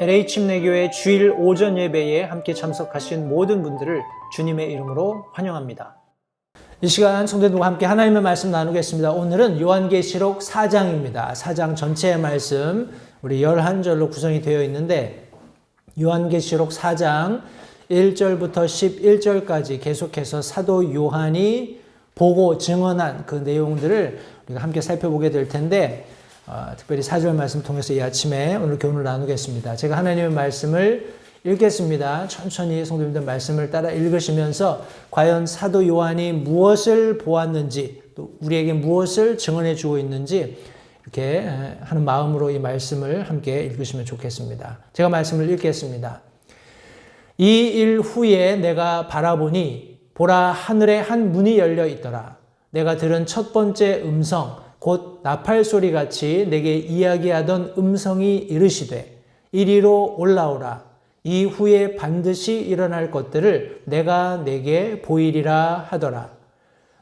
LA 침례교회 주일 오전 예배에 함께 참석하신 모든 분들을 주님의 이름으로 환영합니다. 이 시간 성도들과 함께 하나님의 말씀 나누겠습니다. 오늘은 요한계시록 4장입니다. 4장 전체의 말씀, 우리 11절로 구성이 되어 있는데 요한계시록 4장 1절부터 11절까지 계속해서 사도 요한이 보고 증언한 그 내용들을 우리가 함께 살펴보게 될 텐데 특별히 4절 말씀 통해서 이 아침에 오늘 교훈을 나누겠습니다. 제가 하나님의 말씀을 읽겠습니다. 천천히 성도님들 말씀을 따라 읽으시면서 과연 사도 요한이 무엇을 보았는지 또 우리에게 무엇을 증언해 주고 있는지 이렇게 하는 마음으로 이 말씀을 함께 읽으시면 좋겠습니다. 제가 말씀을 읽겠습니다. 이 일 후에 내가 바라보니 보라 하늘에 한 문이 열려 있더라. 내가 들은 첫 번째 음성 곧 나팔 소리같이 내게 이야기하던 음성이 이르시되 이리로 올라오라. 이후에 반드시 일어날 것들을 내가 내게 보이리라 하더라.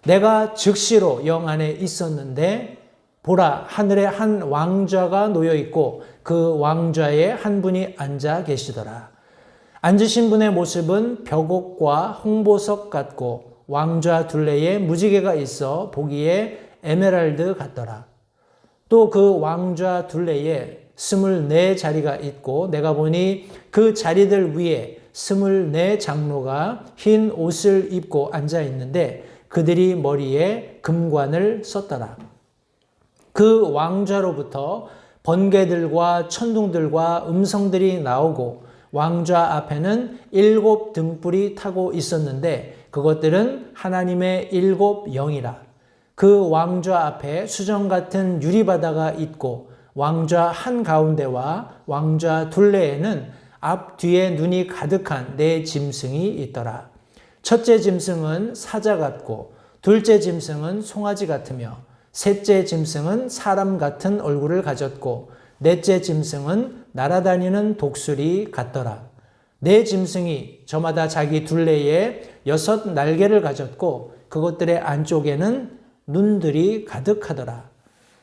내가 즉시로 영 안에 있었는데 보라 하늘에 한 왕좌가 놓여 있고 그 왕좌에 한 분이 앉아 계시더라. 앉으신 분의 모습은 벽옥과 홍보석 같고 왕좌 둘레에 무지개가 있어 보기에 에메랄드 같더라. 또 그 왕좌 둘레에 24자리가 있고 내가 보니 그 자리들 위에 24장로가 흰 옷을 입고 앉아 있는데 그들이 머리에 금관을 썼더라. 그 왕좌로부터 번개들과 천둥들과 음성들이 나오고 왕좌 앞에는 7 등불이 타고 있었는데 그것들은 하나님의 7 영이라. 그 왕좌 앞에 수정 같은 유리바다가 있고 왕좌 한가운데와 왕좌 둘레에는 앞뒤에 눈이 가득한 4 짐승이 있더라. 첫째 짐승은 사자 같고 둘째 짐승은 송아지 같으며 셋째 짐승은 사람 같은 얼굴을 가졌고 넷째 짐승은 날아다니는 독수리 같더라. 4 짐승이 저마다 자기 둘레에 6 날개를 가졌고 그것들의 안쪽에는 눈들이 가득하더라.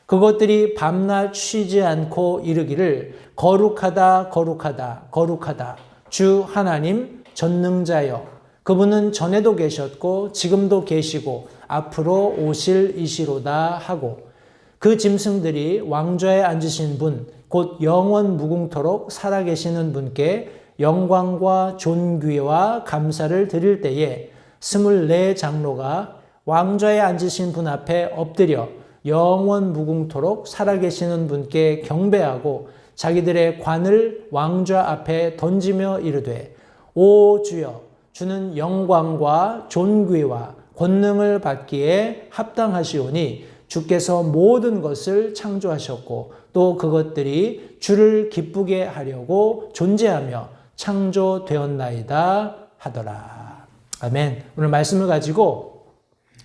그것들이 밤낮 쉬지 않고 이르기를 거룩하다 거룩하다 거룩하다 주 하나님 전능자여 그분은 전에도 계셨고 지금도 계시고 앞으로 오실 이시로다 하고 그 짐승들이 왕좌에 앉으신 분 곧 영원 무궁토록 살아계시는 분께 영광과 존귀와 감사를 드릴 때에 24장로가 왕좌에 앉으신 분 앞에 엎드려 영원 무궁토록 살아계시는 분께 경배하고 자기들의 관을 왕좌 앞에 던지며 이르되 오 주여 주는 영광과 존귀와 권능을 받기에 합당하시오니 주께서 모든 것을 창조하셨고 또 그것들이 주를 기쁘게 하려고 존재하며 창조되었나이다 하더라. 아멘. 오늘 말씀을 가지고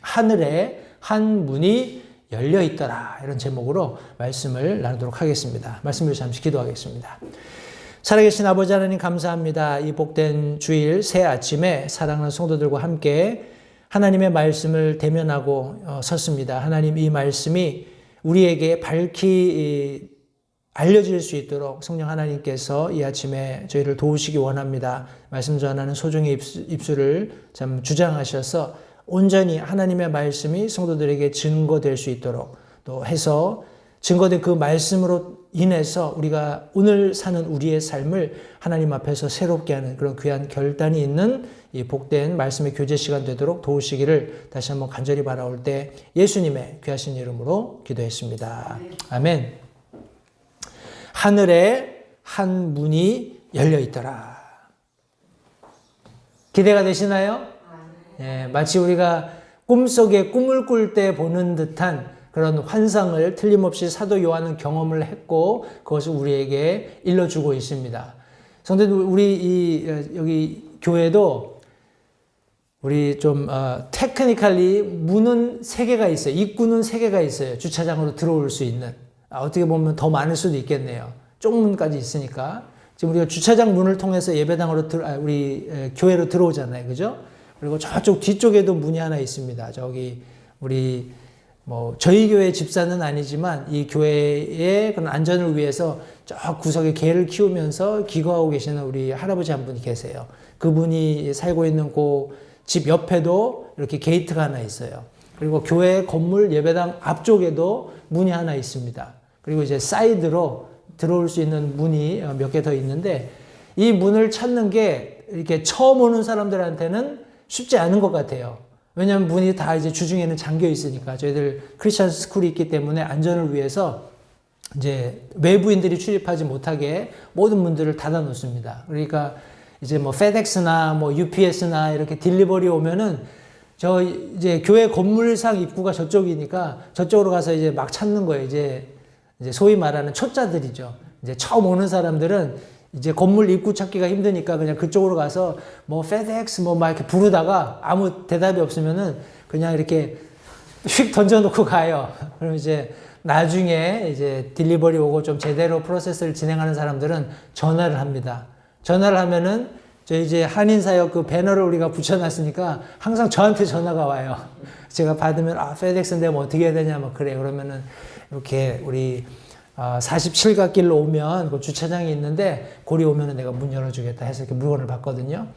하늘에 한 문이 열려 있더라 이런 제목으로 말씀을 나누도록 하겠습니다. 말씀을 잠시 기도하겠습니다. 살아계신 아버지 하나님 감사합니다. 이 복된 주일 새 아침에 사랑하는 성도들과 함께 하나님의 말씀을 대면하고 섰습니다. 하나님 이 말씀이 우리에게 밝히 알려질 수 있도록 성령 하나님께서 이 아침에 저희를 도우시기 원합니다. 말씀 전하는 소중의 입술을 참 주장하셔서 온전히 하나님의 말씀이 성도들에게 증거될 수 있도록 또 해서 증거된 그 말씀으로 인해서 우리가 오늘 사는 우리의 삶을 하나님 앞에서 새롭게 하는 그런 귀한 결단이 있는 이 복된 말씀의 교제 시간 되도록 도우시기를 다시 한번 간절히 바라올 때 예수님의 귀하신 이름으로 기도했습니다. 아멘. 하늘에 한 문이 열려 있더라. 기대가 되시나요? 예, 마치 우리가 꿈속에 꿈을 꿀 때 보는 듯한 그런 환상을 틀림없이 사도 요한은 경험을 했고 그것을 우리에게 일러주고 있습니다. 성도들 우리 여기 교회도 우리 좀 테크니컬리 문은 3개가 있어요. 입구는 3개가 있어요. 주차장으로 들어올 수 있는. 어떻게 보면 더 많을 수도 있겠네요. 쪽문까지 있으니까. 지금 우리가 주차장 문을 통해서 예배당으로 우리 교회로 들어오잖아요. 그죠? 그리고 저쪽 뒤쪽에도 문이 하나 있습니다. 저기 우리 뭐 저희 교회 집사는 아니지만 이 교회의 그런 안전을 위해서 저 구석에 개를 키우면서 기거하고 계시는 우리 할아버지 한 분이 계세요. 그분이 살고 있는 그 집 옆에도 이렇게 게이트가 하나 있어요. 그리고 교회 건물 예배당 앞쪽에도 문이 하나 있습니다. 그리고 이제 사이드로 들어올 수 있는 문이 몇 개 더 있는데 이 문을 찾는 게 이렇게 처음 오는 사람들한테는 쉽지 않은 것 같아요. 왜냐하면 문이 다 이제 주중에는 잠겨 있으니까 저희들 크리스천 스쿨이 있기 때문에 안전을 위해서 이제 외부인들이 출입하지 못하게 모든 문들을 닫아 놓습니다. 그러니까 이제 뭐 페덱스나 뭐 UPS나 이렇게 딜리버리 오면은 저 이제 교회 건물상 입구가 저쪽이니까 저쪽으로 가서 이제 막 찾는 거예요. 이제 소위 말하는 초짜들이죠. 이제 처음 오는 사람들은 이제 건물 입구 찾기가 힘드니까 그냥 그쪽으로 가서 뭐 페덱스 뭐 막 이렇게 부르다가 아무 대답이 없으면은 그냥 이렇게 휙 던져놓고 가요. 그럼 이제 나중에 이제 딜리버리 오고 좀 제대로 프로세스를 진행하는 사람들은 전화를 합니다. 전화를 하면은 저희 이제 한인사역 그 배너를 우리가 붙여놨으니까 항상 저한테 전화가 와요. 제가 받으면 페덱스인데 뭐 어떻게 해야 되냐 뭐 그래. 그러면은 이렇게 우리 47가 길로 오면 그 주차장이 있는데 거기 오면은 내가 문 열어주겠다 해서 이렇게 물건을 받거든요.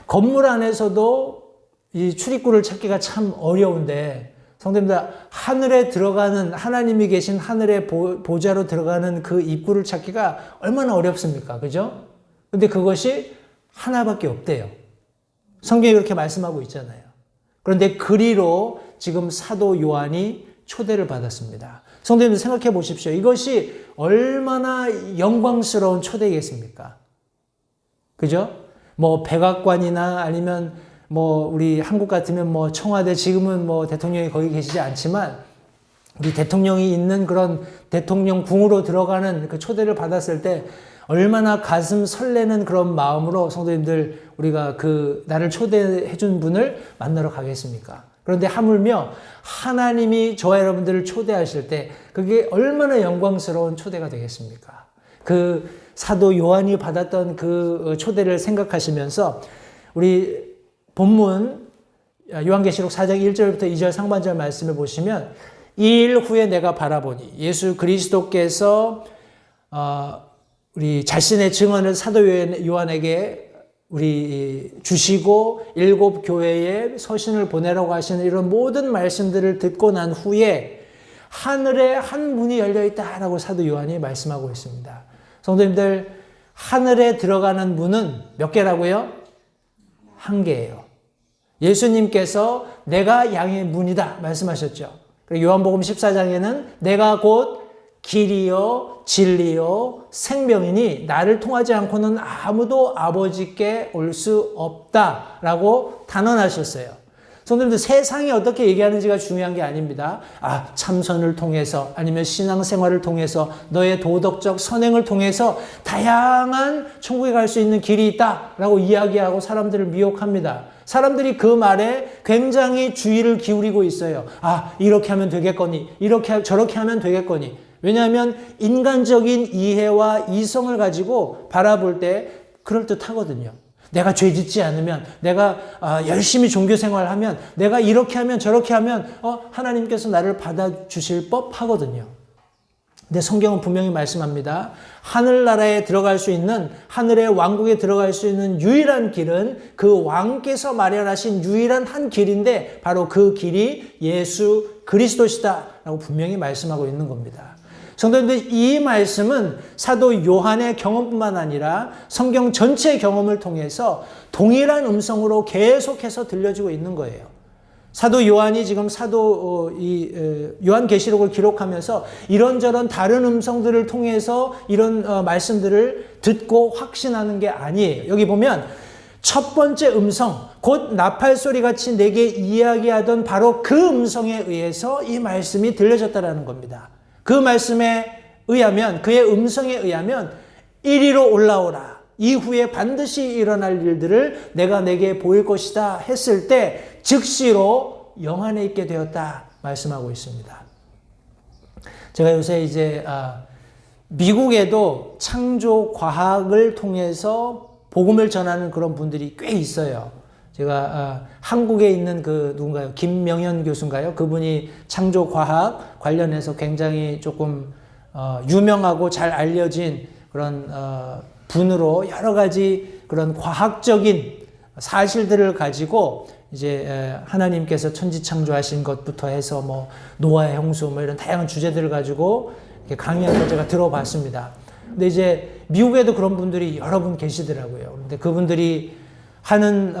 건물 안에서도 이 출입구를 찾기가 참 어려운데 성도님들 하늘에 들어가는 하나님이 계신 하늘의 보좌로 들어가는 그 입구를 찾기가 얼마나 어렵습니까? 그죠? 근데 그것이 하나밖에 없대요. 성경이 그렇게 말씀하고 있잖아요. 그런데 그리로 지금 사도 요한이 초대를 받았습니다. 성도님들 생각해 보십시오. 이것이 얼마나 영광스러운 초대겠습니까? 그죠? 뭐 백악관이나 아니면 뭐 우리 한국 같으면 뭐 청와대 지금은 뭐 대통령이 거기 계시지 않지만 우리 대통령이 있는 그런 대통령궁으로 들어가는 그 초대를 받았을 때 얼마나 가슴 설레는 그런 마음으로 성도님들 우리가 그 나를 초대해 준 분을 만나러 가겠습니까? 그런데 하물며 하나님이 저와 여러분들을 초대하실 때 그게 얼마나 영광스러운 초대가 되겠습니까? 그 사도 요한이 받았던 그 초대를 생각하시면서 우리 본문 요한계시록 4장 1절부터 2절 상반절 말씀을 보시면 이 일 후에 내가 바라보니 예수 그리스도께서 우리 자신의 증언을 사도 요한에게 우리 주시고 일곱 교회에 서신을 보내라고 하시는 이런 모든 말씀들을 듣고 난 후에 하늘에 한 문이 열려 있다라고 사도 요한이 말씀하고 있습니다. 성도님들 하늘에 들어가는 문은 몇 개라고요? 한 개예요. 예수님께서 내가 양의 문이다 말씀하셨죠. 그리고 요한복음 14장에는 내가 곧 길이요 진리요 생명이니 나를 통하지 않고는 아무도 아버지께 올 수 없다라고 단언하셨어요. 성도님들 세상이 어떻게 얘기하는지가 중요한 게 아닙니다. 참선을 통해서 아니면 신앙생활을 통해서 너의 도덕적 선행을 통해서 다양한 천국에 갈 수 있는 길이 있다라고 이야기하고 사람들을 미혹합니다. 사람들이 그 말에 굉장히 주의를 기울이고 있어요. 이렇게 하면 되겠거니 저렇게 하면 되겠거니. 왜냐하면 인간적인 이해와 이성을 가지고 바라볼 때 그럴듯하거든요. 내가 죄 짓지 않으면, 내가 열심히 종교 생활하면, 내가 이렇게 하면 저렇게 하면 하나님께서 나를 받아주실 법하거든요. 근데 성경은 분명히 말씀합니다. 하늘나라에 들어갈 수 있는, 하늘의 왕국에 들어갈 수 있는 유일한 길은 그 왕께서 마련하신 유일한 한 길인데 바로 그 길이 예수 그리스도시다 라고 분명히 말씀하고 있는 겁니다. 성도님들 이 말씀은 사도 요한의 경험뿐만 아니라 성경 전체의 경험을 통해서 동일한 음성으로 계속해서 들려지고 있는 거예요. 사도 요한이 지금 요한계시록을 기록하면서 이런저런 다른 음성들을 통해서 이런 말씀들을 듣고 확신하는 게 아니에요. 여기 보면 첫 번째 음성, 곧 나팔 소리같이 내게 이야기하던 바로 그 음성에 의해서 이 말씀이 들려졌다는 겁니다. 그 말씀에 의하면, 그의 음성에 의하면 이리로 올라오라. 이후에 반드시 일어날 일들을 내가 내게 보일 것이다 했을 때 즉시로 영안에 있게 되었다 말씀하고 있습니다. 제가 요새 이제 미국에도 창조 과학을 통해서 복음을 전하는 그런 분들이 꽤 있어요. 제가 한국에 있는 그 누군가요? 김명현 교수인가요? 그분이 창조과학 관련해서 굉장히 조금 유명하고 잘 알려진 그런 분으로 여러 가지 그런 과학적인 사실들을 가지고 이제 하나님께서 천지 창조하신 것부터 해서 뭐 노아의 홍수 뭐 이런 다양한 주제들을 가지고 이렇게 강의한 걸 제가 들어봤습니다. 근데 이제 미국에도 그런 분들이 여러 분 계시더라고요. 근데 그분들이 하는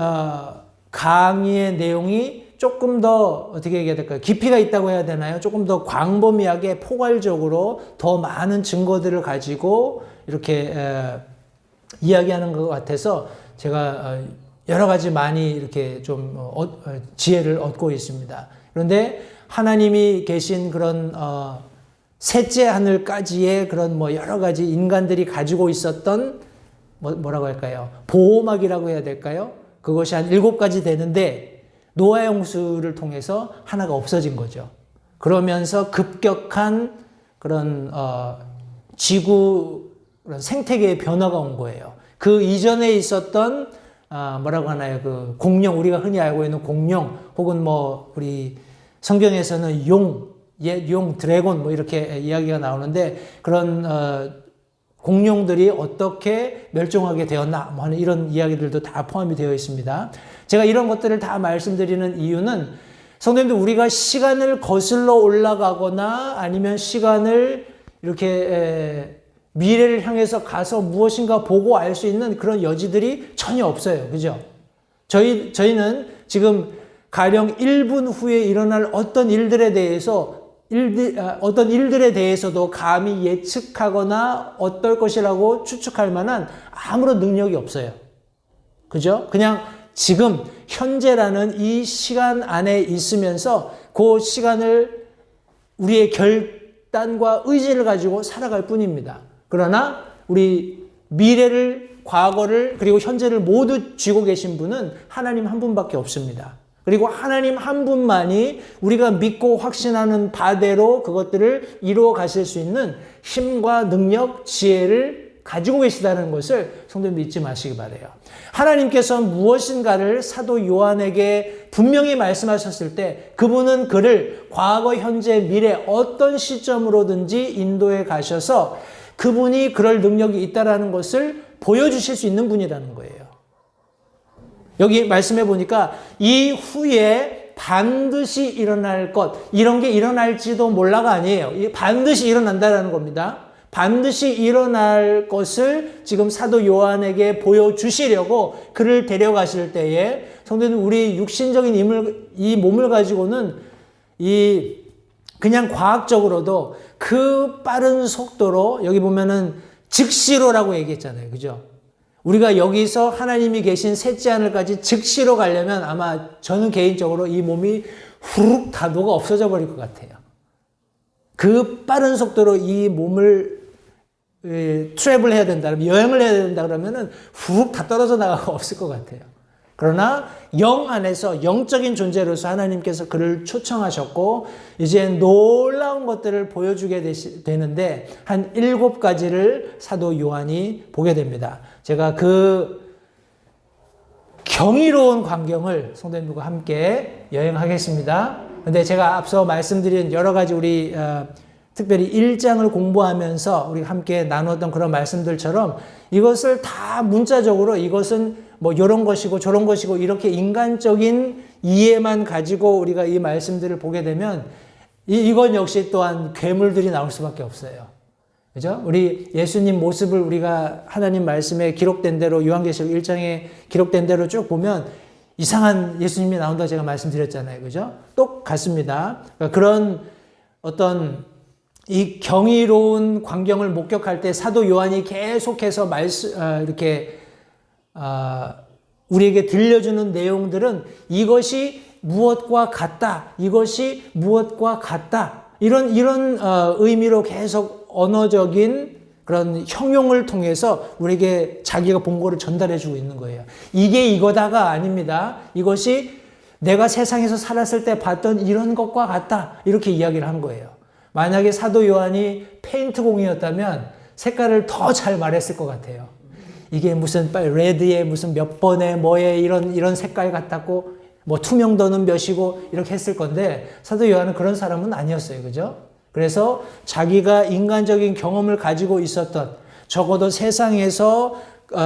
강의의 내용이 조금 더 어떻게 얘기해야 될까요? 깊이가 있다고 해야 되나요? 조금 더 광범위하게 포괄적으로 더 많은 증거들을 가지고 이렇게 이야기하는 것 같아서 제가 여러 가지 많이 이렇게 좀 지혜를 얻고 있습니다. 그런데 하나님이 계신 그런 셋째 하늘까지의 그런 뭐 여러 가지 인간들이 가지고 있었던 뭐라고 할까요? 보호막이라고 해야 될까요? 그것이 한 7가지 되는데 노아의 홍수를 통해서 하나가 없어진 거죠. 그러면서 급격한 그런 지구 그런 생태계의 변화가 온 거예요. 그 이전에 있었던 뭐라고 하나요? 그 공룡, 우리가 흔히 알고 있는 공룡, 혹은 뭐 우리 성경에서는 용, 드래곤 뭐 이렇게 이야기가 나오는데 그런 공룡들이 어떻게 멸종하게 되었나 뭐 하는 이런 이야기들도 다 포함이 되어 있습니다. 제가 이런 것들을 다 말씀드리는 이유는 성도님들 우리가 시간을 거슬러 올라가거나 아니면 시간을 이렇게 미래를 향해서 가서 무엇인가 보고 알 수 있는 그런 여지들이 전혀 없어요. 그죠? 저희는 지금 가령 1분 후에 일어날 어떤 일들에 대해서도 감히 예측하거나 어떨 것이라고 추측할 만한 아무런 능력이 없어요. 그죠? 그냥 지금 현재라는 이 시간 안에 있으면서 그 시간을 우리의 결단과 의지를 가지고 살아갈 뿐입니다. 그러나 우리 미래를, 과거를, 그리고 현재를 모두 쥐고 계신 분은 하나님 한 분밖에 없습니다. 그리고 하나님 한 분만이 우리가 믿고 확신하는 바대로 그것들을 이루어 가실 수 있는 힘과 능력, 지혜를 가지고 계시다는 것을 성도님 잊지 마시기 바라요. 하나님께서 무엇인가를 사도 요한에게 분명히 말씀하셨을 때 그분은 그를 과거, 현재, 미래 어떤 시점으로든지 인도해 가셔서 그분이 그럴 능력이 있다는 것을 보여주실 수 있는 분이라는 거예요. 여기 말씀해 보니까 이후에 반드시 일어날 것, 이런 게 일어날지도 몰라가 아니에요. 반드시 일어난다는 겁니다. 반드시 일어날 것을 지금 사도 요한에게 보여주시려고 그를 데려가실 때에 성도는 우리 육신적인 이 몸을 가지고는 그냥 과학적으로도 그 빠른 속도로 여기 보면은 즉시로라고 얘기했잖아요. 그죠? 우리가 여기서 하나님이 계신 셋째 하늘까지 즉시로 가려면 아마 저는 개인적으로 이 몸이 후룩 다 녹아 없어져 버릴 것 같아요. 그 빠른 속도로 이 몸을 트래블 해야 된다, 여행을 해야 된다 그러면은 후룩 다 떨어져 나가고 없을 것 같아요. 그러나 영 안에서 영적인 존재로서 하나님께서 그를 초청하셨고 이제 놀라운 것들을 보여주게 되는데 한 7가지를 사도 요한이 보게 됩니다. 제가 그 경이로운 광경을 성도님들과 함께 여행하겠습니다. 근데 제가 앞서 말씀드린 여러 가지 우리 특별히 1장을 공부하면서 우리 함께 나눴던 그런 말씀들처럼 이것을 다 문자적으로 이것은 뭐 이런 것이고 저런 것이고 이렇게 인간적인 이해만 가지고 우리가 이 말씀들을 보게 되면 이건 역시 또한 괴물들이 나올 수밖에 없어요. 그죠? 우리 예수님 모습을 우리가 하나님 말씀에 기록된 대로 요한계시록 1장에 기록된 대로 쭉 보면 이상한 예수님이 나온다고 제가 말씀드렸잖아요. 그죠? 똑같습니다. 그러니까 그런 어떤 이 경이로운 광경을 목격할 때 사도 요한이 계속해서 이렇게 우리에게 들려주는 내용들은 이것이 무엇과 같다. 이것이 무엇과 같다. 이런 의미로 계속 언어적인 그런 형용을 통해서 우리에게 자기가 본 거를 전달해 주고 있는 거예요. 이게 이거다가 아닙니다. 이것이 내가 세상에서 살았을 때 봤던 이런 것과 같다. 이렇게 이야기를 한 거예요. 만약에 사도 요한이 페인트 공이었다면 색깔을 더 잘 말했을 것 같아요. 이게 무슨 레드에 무슨 몇 번에 뭐에 이런 색깔 같았고 뭐 투명도는 몇이고 이렇게 했을 건데 사도 요한은 그런 사람은 아니었어요. 그죠? 그래서 자기가 인간적인 경험을 가지고 있었던 적어도 세상에서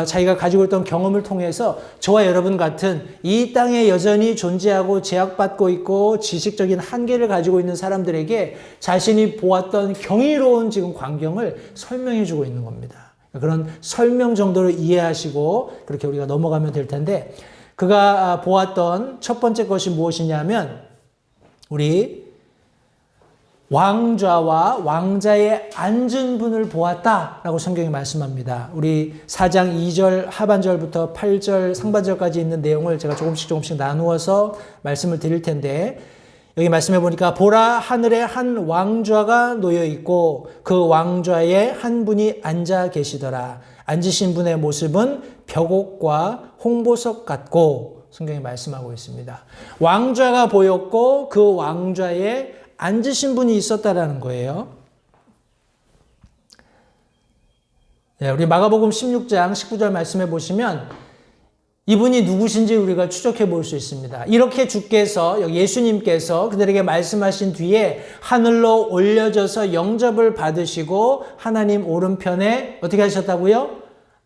자기가 가지고 있던 경험을 통해서 저와 여러분 같은 이 땅에 여전히 존재하고 제약받고 있고 지식적인 한계를 가지고 있는 사람들에게 자신이 보았던 경이로운 지금 광경을 설명해 주고 있는 겁니다. 그런 설명 정도로 이해하시고 그렇게 우리가 넘어가면 될 텐데 그가 보았던 첫 번째 것이 무엇이냐면 우리 왕좌와 왕자의 앉은 분을 보았다라고 성경이 말씀합니다. 우리 4장 2절 하반절부터 8절 상반절까지 있는 내용을 제가 조금씩 나누어서 말씀을 드릴 텐데 여기 말씀해 보니까 보라 하늘에 한 왕좌가 놓여 있고 그 왕좌에 한 분이 앉아 계시더라. 앉으신 분의 모습은 벽옥과 홍보석 같고 성경이 말씀하고 있습니다. 왕좌가 보였고 그 왕좌에 앉으신 분이 있었다라는 거예요. 네, 우리 마가복음 16장 19절 말씀해 보시면 이분이 누구신지 우리가 추적해 볼 수 있습니다. 이렇게 주께서 예수님께서 그들에게 말씀하신 뒤에 하늘로 올려져서 영접을 받으시고 하나님 오른편에 어떻게 하셨다고요?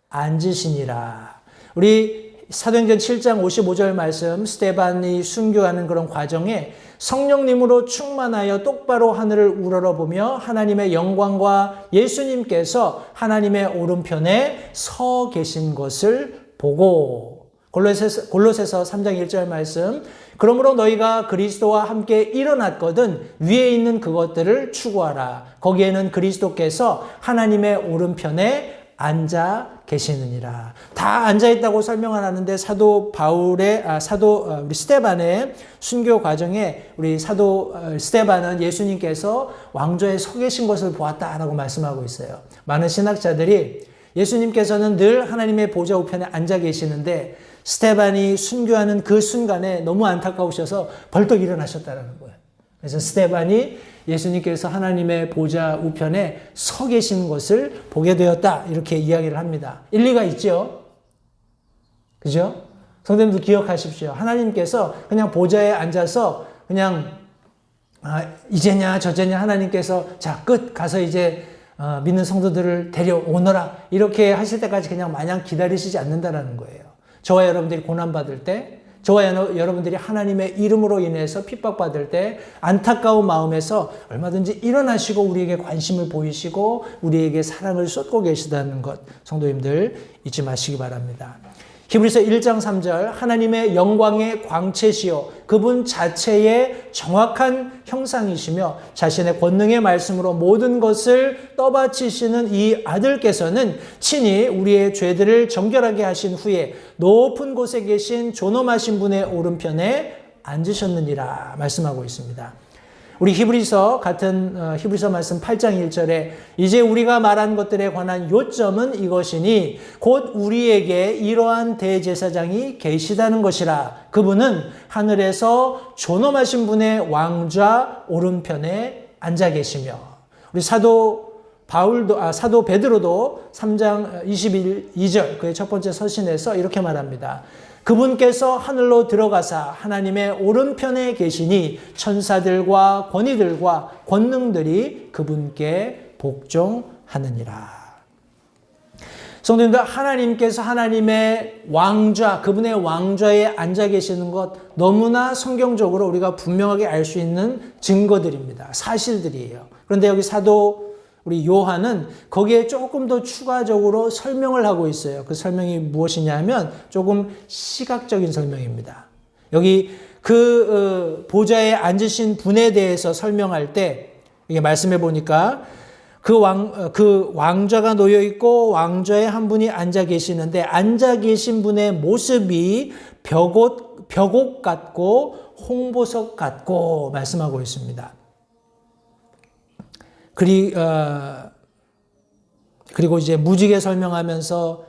앉으시니라. 우리 사도행전 7장 55절 말씀 스데반이 순교하는 그런 과정에 성령님으로 충만하여 똑바로 하늘을 우러러보며 하나님의 영광과 예수님께서 하나님의 오른편에 서 계신 것을 보고 골로새서 3장 1절 말씀 그러므로 너희가 그리스도와 함께 일어났거든 위에 있는 그것들을 추구하라. 거기에는 그리스도께서 하나님의 오른편에 앉아 계시느니라. 다 앉아 있다고 설명을 하는데 사도 바울의 우리 스데반의 순교 과정에 우리 사도 스데반은 예수님께서 왕좌에 서 계신 것을 보았다라고 말씀하고 있어요. 많은 신학자들이 예수님께서는 늘 하나님의 보좌 우편에 앉아 계시는데 스데반이 순교하는 그 순간에 너무 안타까우셔서 벌떡 일어나셨다는 거예요. 그래서 스데반이 예수님께서 하나님의 보좌 우편에 서 계신 것을 보게 되었다. 이렇게 이야기를 합니다. 일리가 있죠? 그죠? 성도님들 기억하십시오. 하나님께서 그냥 보좌에 앉아서 그냥 이제냐 저제냐 하나님께서 자, 끝 가서 이제 믿는 성도들을 데려오너라. 이렇게 하실 때까지 그냥 마냥 기다리시지 않는다라는 거예요. 저와 여러분들이 고난받을 때 저와 여러분들이 하나님의 이름으로 인해서 핍박받을 때 안타까운 마음에서 얼마든지 일어나시고 우리에게 관심을 보이시고 우리에게 사랑을 쏟고 계시다는 것 성도님들 잊지 마시기 바랍니다. 히브리서 1장 3절 하나님의 영광의 광채시요 그분 자체의 정확한 형상이시며 자신의 권능의 말씀으로 모든 것을 떠받치시는 이 아들께서는 친히 우리의 죄들을 정결하게 하신 후에 높은 곳에 계신 존엄하신 분의 오른편에 앉으셨느니라 말씀하고 있습니다. 우리 히브리서 말씀 8장 1절에 이제 우리가 말한 것들에 관한 요점은 이것이니 곧 우리에게 이러한 대제사장이 계시다는 것이라. 그분은 하늘에서 존엄하신 분의 왕좌 오른편에 앉아 계시며 우리 사도 베드로도 3장 22절 그의 첫 번째 서신에서 이렇게 말합니다. 그분께서 하늘로 들어가사 하나님의 오른편에 계시니 천사들과 권위들과 권능들이 그분께 복종하느니라. 성도님들 하나님께서 하나님의 왕좌 그분의 왕좌에 앉아 계시는 것 너무나 성경적으로 우리가 분명하게 알 수 있는 증거들입니다. 사실들이에요. 그런데 여기 사도 우리 요한은 거기에 조금 더 추가적으로 설명을 하고 있어요. 그 설명이 무엇이냐면 조금 시각적인 설명입니다. 여기 그 보좌에 앉으신 분에 대해서 설명할 때 이게 말씀해 보니까 그 왕좌가 놓여 있고 왕좌에 한 분이 앉아 계시는데 앉아 계신 분의 모습이 벽옥 같고 홍보석 같고 말씀하고 있습니다. 그리고 이제 무지개 설명하면서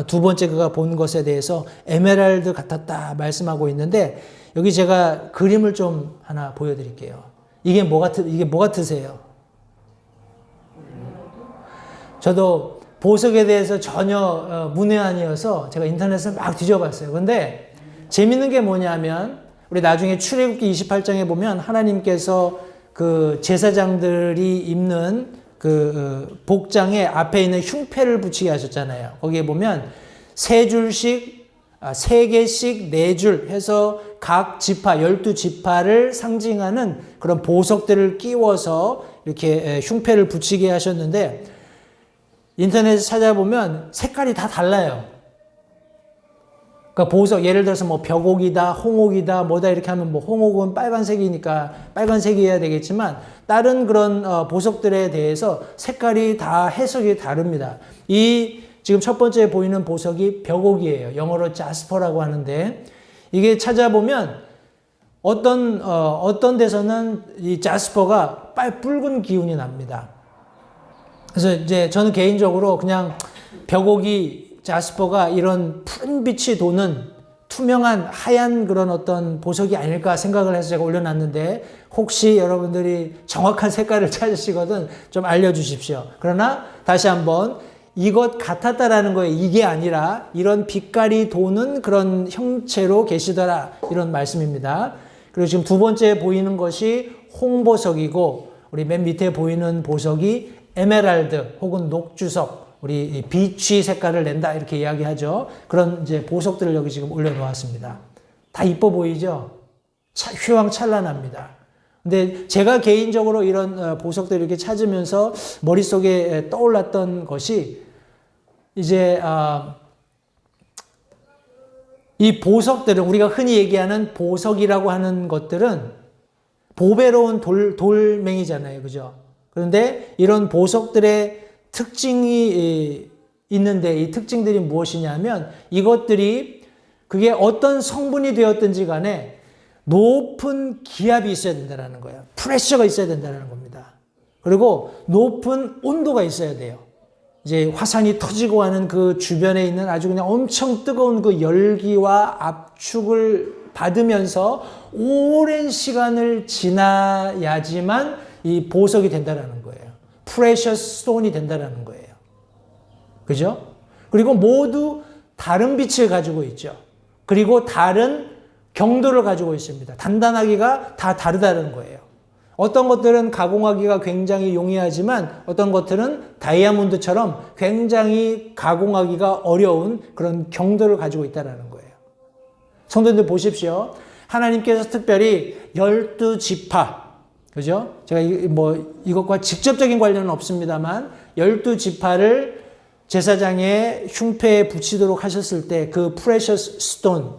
두 번째 그가 본 것에 대해서 에메랄드 같았다 말씀하고 있는데 여기 제가 그림을 좀 하나 보여드릴게요. 이게 뭐 같으세요? 저도 보석에 대해서 전혀 문외한이어서 제가 인터넷을 막 뒤져봤어요. 근데 재밌는 게 뭐냐면 우리 나중에 출애굽기 28장에 보면 하나님께서 그 제사장들이 입는 그 복장에 앞에 있는 흉패를 붙이게 하셨잖아요. 거기에 보면 세 줄씩, 세 개씩 네 줄 해서 각 지파, 12지파를 상징하는 그런 보석들을 끼워서 이렇게 흉패를 붙이게 하셨는데 인터넷에 찾아보면 색깔이 다 달라요. 그러니까 보석, 예를 들어서 뭐 벽옥이다, 홍옥이다, 뭐다 이렇게 하면 뭐 홍옥은 빨간색이니까 빨간색이어야 되겠지만 다른 그런 보석들에 대해서 색깔이 다 해석이 다릅니다. 이 지금 첫 번째 보이는 보석이 벽옥이에요. 영어로 자스퍼라고 하는데 이게 찾아보면 어떤 데서는 이 자스퍼가 붉은 기운이 납니다. 그래서 이제 저는 개인적으로 그냥 벽옥이 자스퍼가 이런 푸른 빛이 도는 투명한 하얀 그런 어떤 보석이 아닐까 생각을 해서 제가 올려놨는데 혹시 여러분들이 정확한 색깔을 찾으시거든 좀 알려주십시오. 그러나 다시 한번 이것 같았다라는 거예요. 이게 아니라 이런 빛깔이 도는 그런 형체로 계시더라 이런 말씀입니다. 그리고 지금 두 번째 보이는 것이 홍보석이고 우리 맨 밑에 보이는 보석이 에메랄드 혹은 녹주석 우리 비취 색깔을 낸다 이렇게 이야기하죠. 그런 이제 보석들을 여기 지금 올려놓았습니다. 다 이뻐 보이죠? 휘황찬란합니다. 근데 제가 개인적으로 이런 보석들을 이렇게 찾으면서 머릿속에 떠올랐던 것이 이제 이 보석들은 우리가 흔히 얘기하는 보석이라고 하는 것들은 보배로운 돌멩이잖아요. 그죠? 그런데 이런 보석들의 특징이 있는데 이 특징들이 무엇이냐면 이것들이 그게 어떤 성분이 되었든지 간에 높은 기압이 있어야 된다는 거예요. 프레셔가 있어야 된다는 겁니다. 그리고 높은 온도가 있어야 돼요. 이제 화산이 터지고 하는 그 주변에 있는 아주 그냥 엄청 뜨거운 그 열기와 압축을 받으면서 오랜 시간을 지나야지만 이 보석이 된다는 거예요. 프레셔스 스톤이 된다는 거예요. 그죠? 그리고 모두 다른 빛을 가지고 있죠. 그리고 다른 경도를 가지고 있습니다. 단단하기가 다 다르다는 거예요. 어떤 것들은 가공하기가 굉장히 용이하지만 어떤 것들은 다이아몬드처럼 굉장히 가공하기가 어려운 그런 경도를 가지고 있다는 거예요. 성도님들 보십시오. 하나님께서 특별히 12지파, 그죠? 제가 이것과 직접적인 관련은 없습니다만 12지파를 제사장의 흉패에 붙이도록 하셨을 때 그 프레셔스 스톤,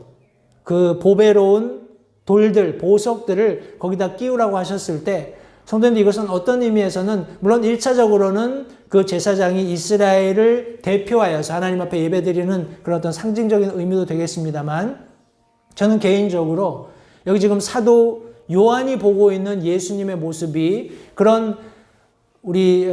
그 보배로운 돌들, 보석들을 거기다 끼우라고 하셨을 때 성도님들 이것은 어떤 의미에서는 물론 1차적으로는 그 제사장이 이스라엘을 대표하여서 하나님 앞에 예배드리는 그런 어떤 상징적인 의미도 되겠습니다만 저는 개인적으로 여기 지금 사도 요한이 보고 있는 예수님의 모습이 그런 우리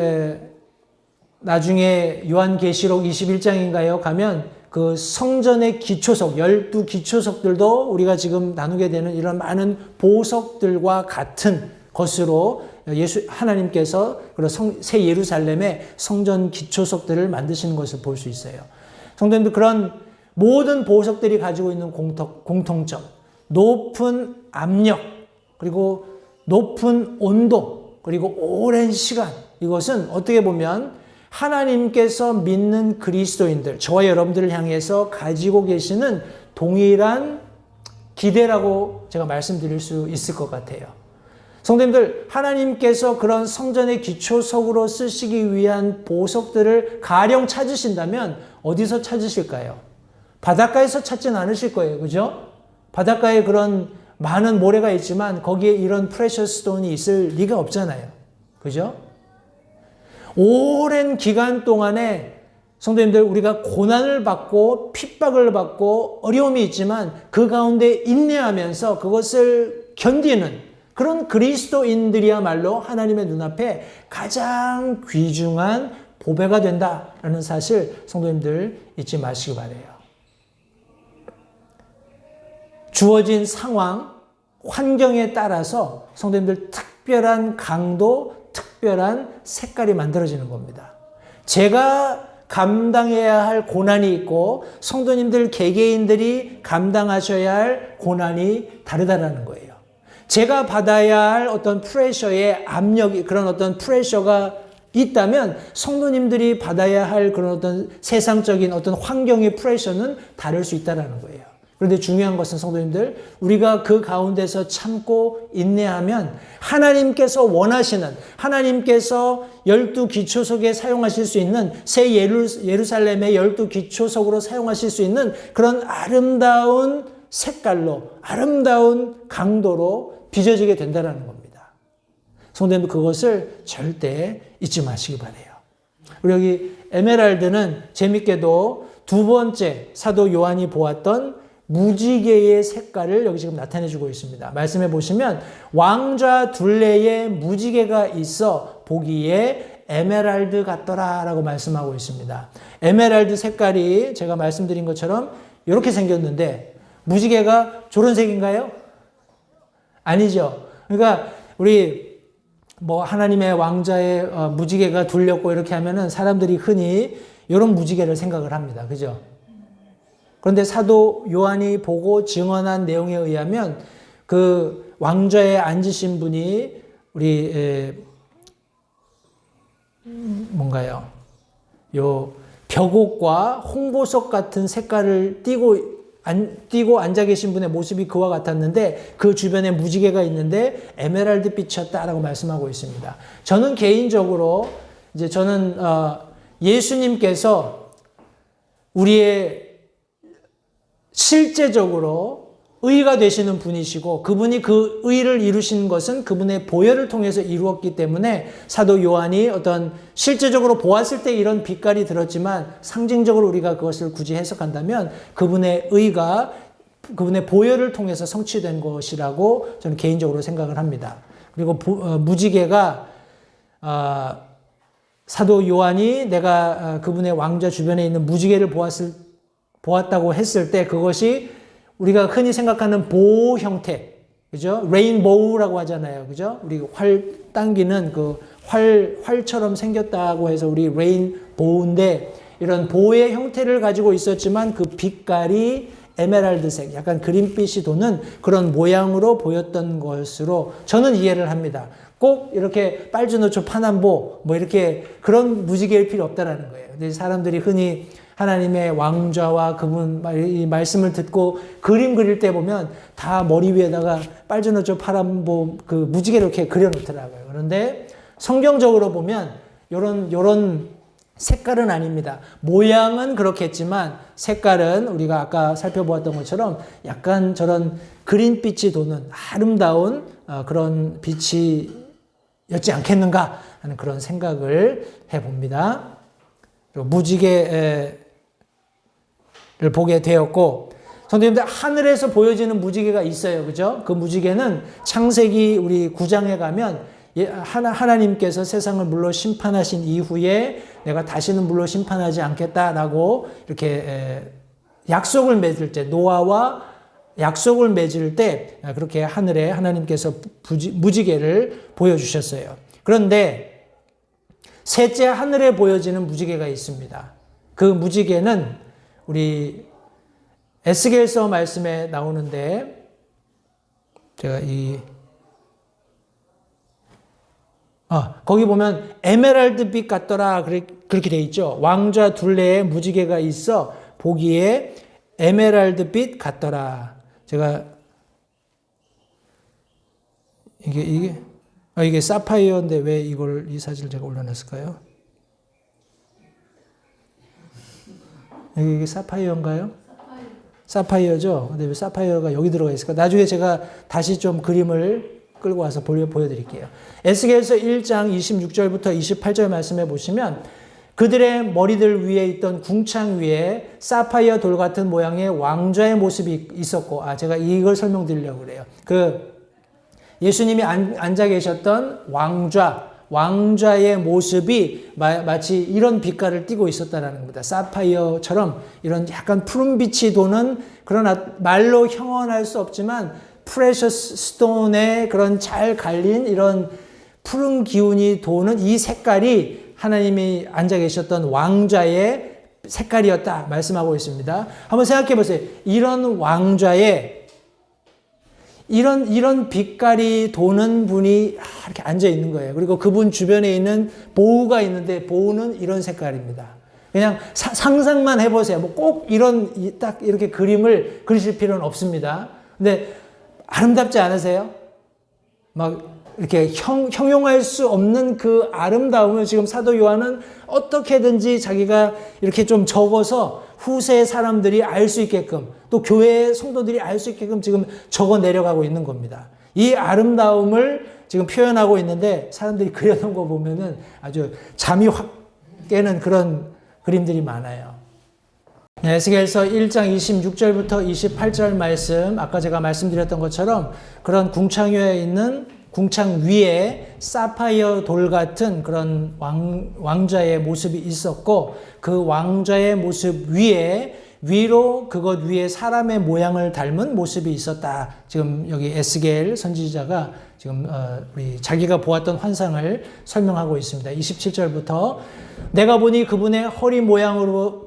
나중에 요한계시록 21장인가요? 가면 그 성전의 기초석, 12기초석들도 우리가 지금 나누게 되는 이런 많은 보석들과 같은 것으로 하나님께서 새 예루살렘의 성전 기초석들을 만드시는 것을 볼 수 있어요. 성도님들 그런 모든 보석들이 가지고 있는 공통점, 높은 압력, 그리고 높은 온도, 그리고 오랜 시간, 이것은 어떻게 보면 하나님께서 믿는 그리스도인들, 저와 여러분들을 향해서 가지고 계시는 동일한 기대라고 제가 말씀드릴 수 있을 것 같아요. 성도님들, 하나님께서 그런 성전의 기초석으로 쓰시기 위한 보석들을 가령 찾으신다면 어디서 찾으실까요? 바닷가에서 찾진 않으실 거예요. 그죠? 바닷가에 그런 많은 모래가 있지만 거기에 이런 프레셔스 스톤이 있을 리가 없잖아요. 그죠? 오랜 기간 동안에 성도님들 우리가 고난을 받고 핍박을 받고 어려움이 있지만 그 가운데 인내하면서 그것을 견디는 그런 그리스도인들이야말로 하나님의 눈앞에 가장 귀중한 보배가 된다라는 사실 성도님들 잊지 마시기 바라요. 주어진 상황, 환경에 따라서 성도님들 특별한 강도, 특별한 색깔이 만들어지는 겁니다. 제가 감당해야 할 고난이 있고 성도님들 개개인들이 감당하셔야 할 고난이 다르다라는 거예요. 제가 받아야 할 어떤 프레셔의 압력이, 그런 어떤 프레셔가 있다면 성도님들이 받아야 할 그런 어떤 세상적인 어떤 환경의 프레셔는 다를 수 있다는 거예요. 그런데 중요한 것은 성도님들, 우리가 그 가운데서 참고 인내하면 하나님께서 원하시는, 하나님께서 12기초석에 사용하실 수 있는 새 예루살렘의 12기초석으로 사용하실 수 있는 그런 아름다운 색깔로, 아름다운 강도로 빚어지게 된다는 겁니다. 성도님들, 그것을 절대 잊지 마시기 바라요. 우리 여기 에메랄드는 재밌게도 두 번째 사도 요한이 보았던 무지개의 색깔을 여기 지금 나타내주고 있습니다. 말씀해 보시면 왕좌 둘레에 무지개가 있어 보기에 에메랄드 같더라 라고 말씀하고 있습니다. 에메랄드 색깔이 제가 말씀드린 것처럼 이렇게 생겼는데 무지개가 저런 색인가요? 아니죠. 그러니까 우리 하나님의 왕좌에 무지개가 둘렸고 이렇게 하면은 사람들이 흔히 이런 무지개를 생각을 합니다. 그죠? 그런데 사도 요한이 보고 증언한 내용에 의하면 그 왕좌에 앉으신 분이 우리 뭔가요? 요 벽옥과 홍보석 같은 색깔을 띠고 앉아 계신 분의 모습이 그와 같았는데 그 주변에 무지개가 있는데 에메랄드 빛이었다라고 말씀하고 있습니다. 저는 개인적으로 저는 예수님께서 우리의 실제적으로 의가 되시는 분이시고 그분이 그 의를 이루신 것은 그분의 보혈을 통해서 이루었기 때문에 사도 요한이 어떤 실제적으로 보았을 때 이런 빛깔이 들었지만 상징적으로 우리가 그것을 굳이 해석한다면 그분의 의가 그분의 보혈을 통해서 성취된 것이라고 저는 개인적으로 생각을 합니다. 그리고 무지개가 사도 요한이 내가 그분의 왕좌 주변에 있는 무지개를 보았다고 했을 때 그것이 우리가 흔히 생각하는 보호 형태, 그죠? 레인보우라고 하잖아요, 그죠? 우리 활 당기는 그 활처럼 생겼다고 해서 우리 레인보우인데 이런 보호의 형태를 가지고 있었지만 그 빛깔이 에메랄드색, 약간 그린빛이 도는 그런 모양으로 보였던 것으로 저는 이해를 합니다. 꼭 이렇게 빨주노초 파남보 이렇게 그런 무지개일 필요 없다라는 거예요. 근데 사람들이 흔히 하나님의 왕좌와 그분 이 말씀을 듣고 그림 그릴 때 보면 다 머리 위에다가 빨주노초 파남보 그 무지개를 이렇게 그려놓더라고요. 그런데 성경적으로 보면 요런 색깔은 아닙니다. 모양은 그렇겠지만 색깔은 우리가 아까 살펴보았던 것처럼 약간 저런 그린빛이 도는 아름다운 그런 빛이었지 않겠는가 하는 그런 생각을 해봅니다. 무지개를 보게 되었고 성도님들 하늘에서 보여지는 무지개가 있어요. 그죠? 그 무지개는 창세기 우리 9장에 가면 하나님께서 세상을 물로 심판하신 이후에 내가 다시는 물로 심판하지 않겠다라고 이렇게 약속을 맺을 때 노아와 약속을 맺을 때 그렇게 하늘에 하나님께서 무지개를 보여주셨어요. 그런데 셋째 하늘에 보여지는 무지개가 있습니다. 그 무지개는 우리 에스겔서 말씀에 나오는데 제가 거기 보면 에메랄드빛 같더라 그렇게 돼 있죠. 왕좌 둘레에 무지개가 있어 보기에 에메랄드빛 같더라. 제가 이게 사파이어인데 왜 이 사진을 제가 올려놨을까요? 이게 사파이어인가요? 사파이어죠. 근데 왜 사파이어가 여기 들어가 있을까? 나중에 제가 다시 좀 그림을 끌고 와서 보여드릴게요. 에스겔서 1장 26절부터 28절 말씀해 보시면 그들의 머리들 위에 있던 궁창 위에 사파이어 돌 같은 모양의 왕좌의 모습이 있었고, 제가 이걸 설명드리려고 그래요. 예수님이 앉아 계셨던 왕좌의 모습이 마치 이런 빛깔을 띠고 있었다는 겁니다. 사파이어처럼 이런 약간 푸른빛이 도는 그런 말로 형언할 수 없지만 프레셔스 스톤의 그런 잘 갈린 이런 푸른 기운이 도는 이 색깔이 하나님이 앉아 계셨던 왕좌의 색깔이었다 말씀하고 있습니다. 한번 생각해 보세요. 이런 왕좌에 이런 빛깔이 도는 분이 이렇게 앉아 있는 거예요. 그리고 그분 주변에 있는 보우가 있는데 보우는 이런 색깔입니다. 그냥 상상만 해보세요. 뭐 꼭 딱 이렇게 그림을 그리실 필요는 없습니다. 근데 아름답지 않으세요? 막 이렇게 형용할 수 없는 그 아름다움을 지금 사도 요한은 어떻게든지 자기가 이렇게 좀 적어서 후세 사람들이 알 수 있게끔 또 교회 성도들이 알 수 있게끔 지금 적어 내려가고 있는 겁니다. 이 아름다움을 지금 표현하고 있는데 사람들이 그려놓은 거 보면은 아주 잠이 확 깨는 그런 그림들이 많아요. 에스겔서 1장 26절부터 28절 말씀, 아까 제가 말씀드렸던 것처럼 그런 궁창 위에 있는 궁창 위에 사파이어 돌 같은 그런 왕좌의 모습이 있었고 그 왕좌의 모습 위로 그것 위에 사람의 모양을 닮은 모습이 있었다. 지금 여기 에스겔 선지자가 지금 우리 자기가 보았던 환상을 설명하고 있습니다. 27절부터 내가 보니 그분의 허리 모양으로부터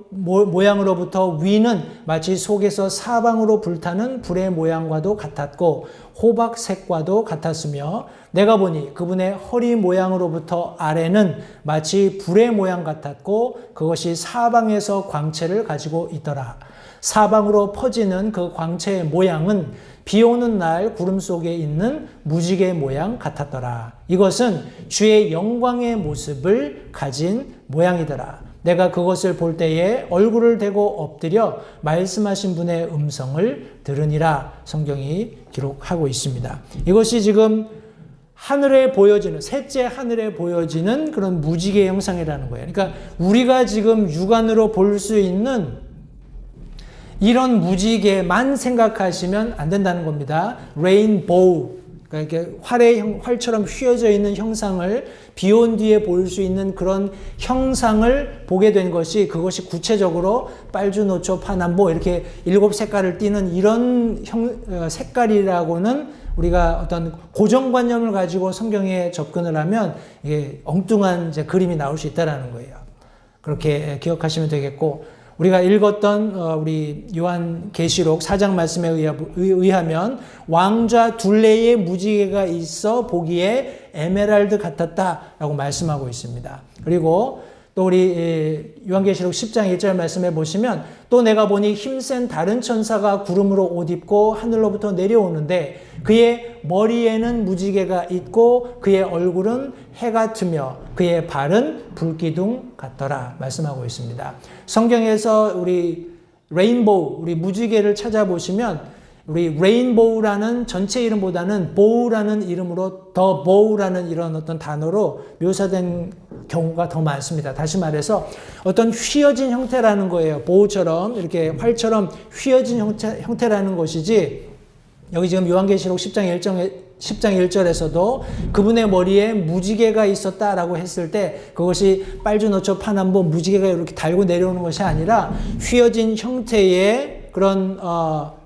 위는 마치 속에서 사방으로 불타는 불의 모양과도 같았고 호박색과도 같았으며 내가 보니 그분의 허리 모양으로부터 아래는 마치 불의 모양 같았고 그것이 사방에서 광채를 가지고 있더라. 사방으로 퍼지는 그 광채의 모양은 비 오는 날 구름 속에 있는 무지개 모양 같았더라. 이것은 주의 영광의 모습을 가진 모양이더라. 내가 그것을 볼 때에 얼굴을 대고 엎드려 말씀하신 분의 음성을 들으니라. 성경이 기록하고 있습니다. 이것이 지금 하늘에 보여지는, 셋째 하늘에 보여지는 그런 무지개 형상이라는 거예요. 그러니까 우리가 지금 육안으로 볼 수 있는 이런 무지개만 생각하시면 안 된다는 겁니다. 레인보우, 그러니까 이렇게 활처럼 휘어져 있는 형상을 비 온 뒤에 볼 수 있는 그런 형상을 보게 된 것이 그것이 구체적으로 빨주노초 파남보 이렇게 7색깔을 띠는 이런 색깔이라고는 우리가 어떤 고정관념을 가지고 성경에 접근을 하면 이게 엉뚱한 이제 그림이 나올 수 있다는 거예요. 그렇게 기억하시면 되겠고 우리가 읽었던 우리 요한계시록 4장 말씀에 의하면 왕좌 둘레에 무지개가 있어 보기에 에메랄드 같았다라고 말씀하고 있습니다. 그리고 또 우리 요한계시록 10장 1절 말씀해 보시면 또 내가 보니 힘센 다른 천사가 구름으로 옷 입고 하늘로부터 내려오는데 그의 머리에는 무지개가 있고 그의 얼굴은 해 같으며 그의 발은 불기둥 같더라 말씀하고 있습니다. 성경에서 우리 레인보우, 우리 무지개를 찾아보시면 우리 레인보우라는 전체 이름보다는 보우라는 이름으로 더 보우라는 이런 어떤 단어로 묘사된 경우가 더 많습니다. 다시 말해서 어떤 휘어진 형태라는 거예요. 보우처럼 이렇게 활처럼 휘어진 형태라는 것이지 여기 지금 요한계시록 10장 1절에서도 그분의 머리에 무지개가 있었다라고 했을 때 그것이 빨주노초 파남보 무지개가 이렇게 달고 내려오는 것이 아니라 휘어진 형태의 그런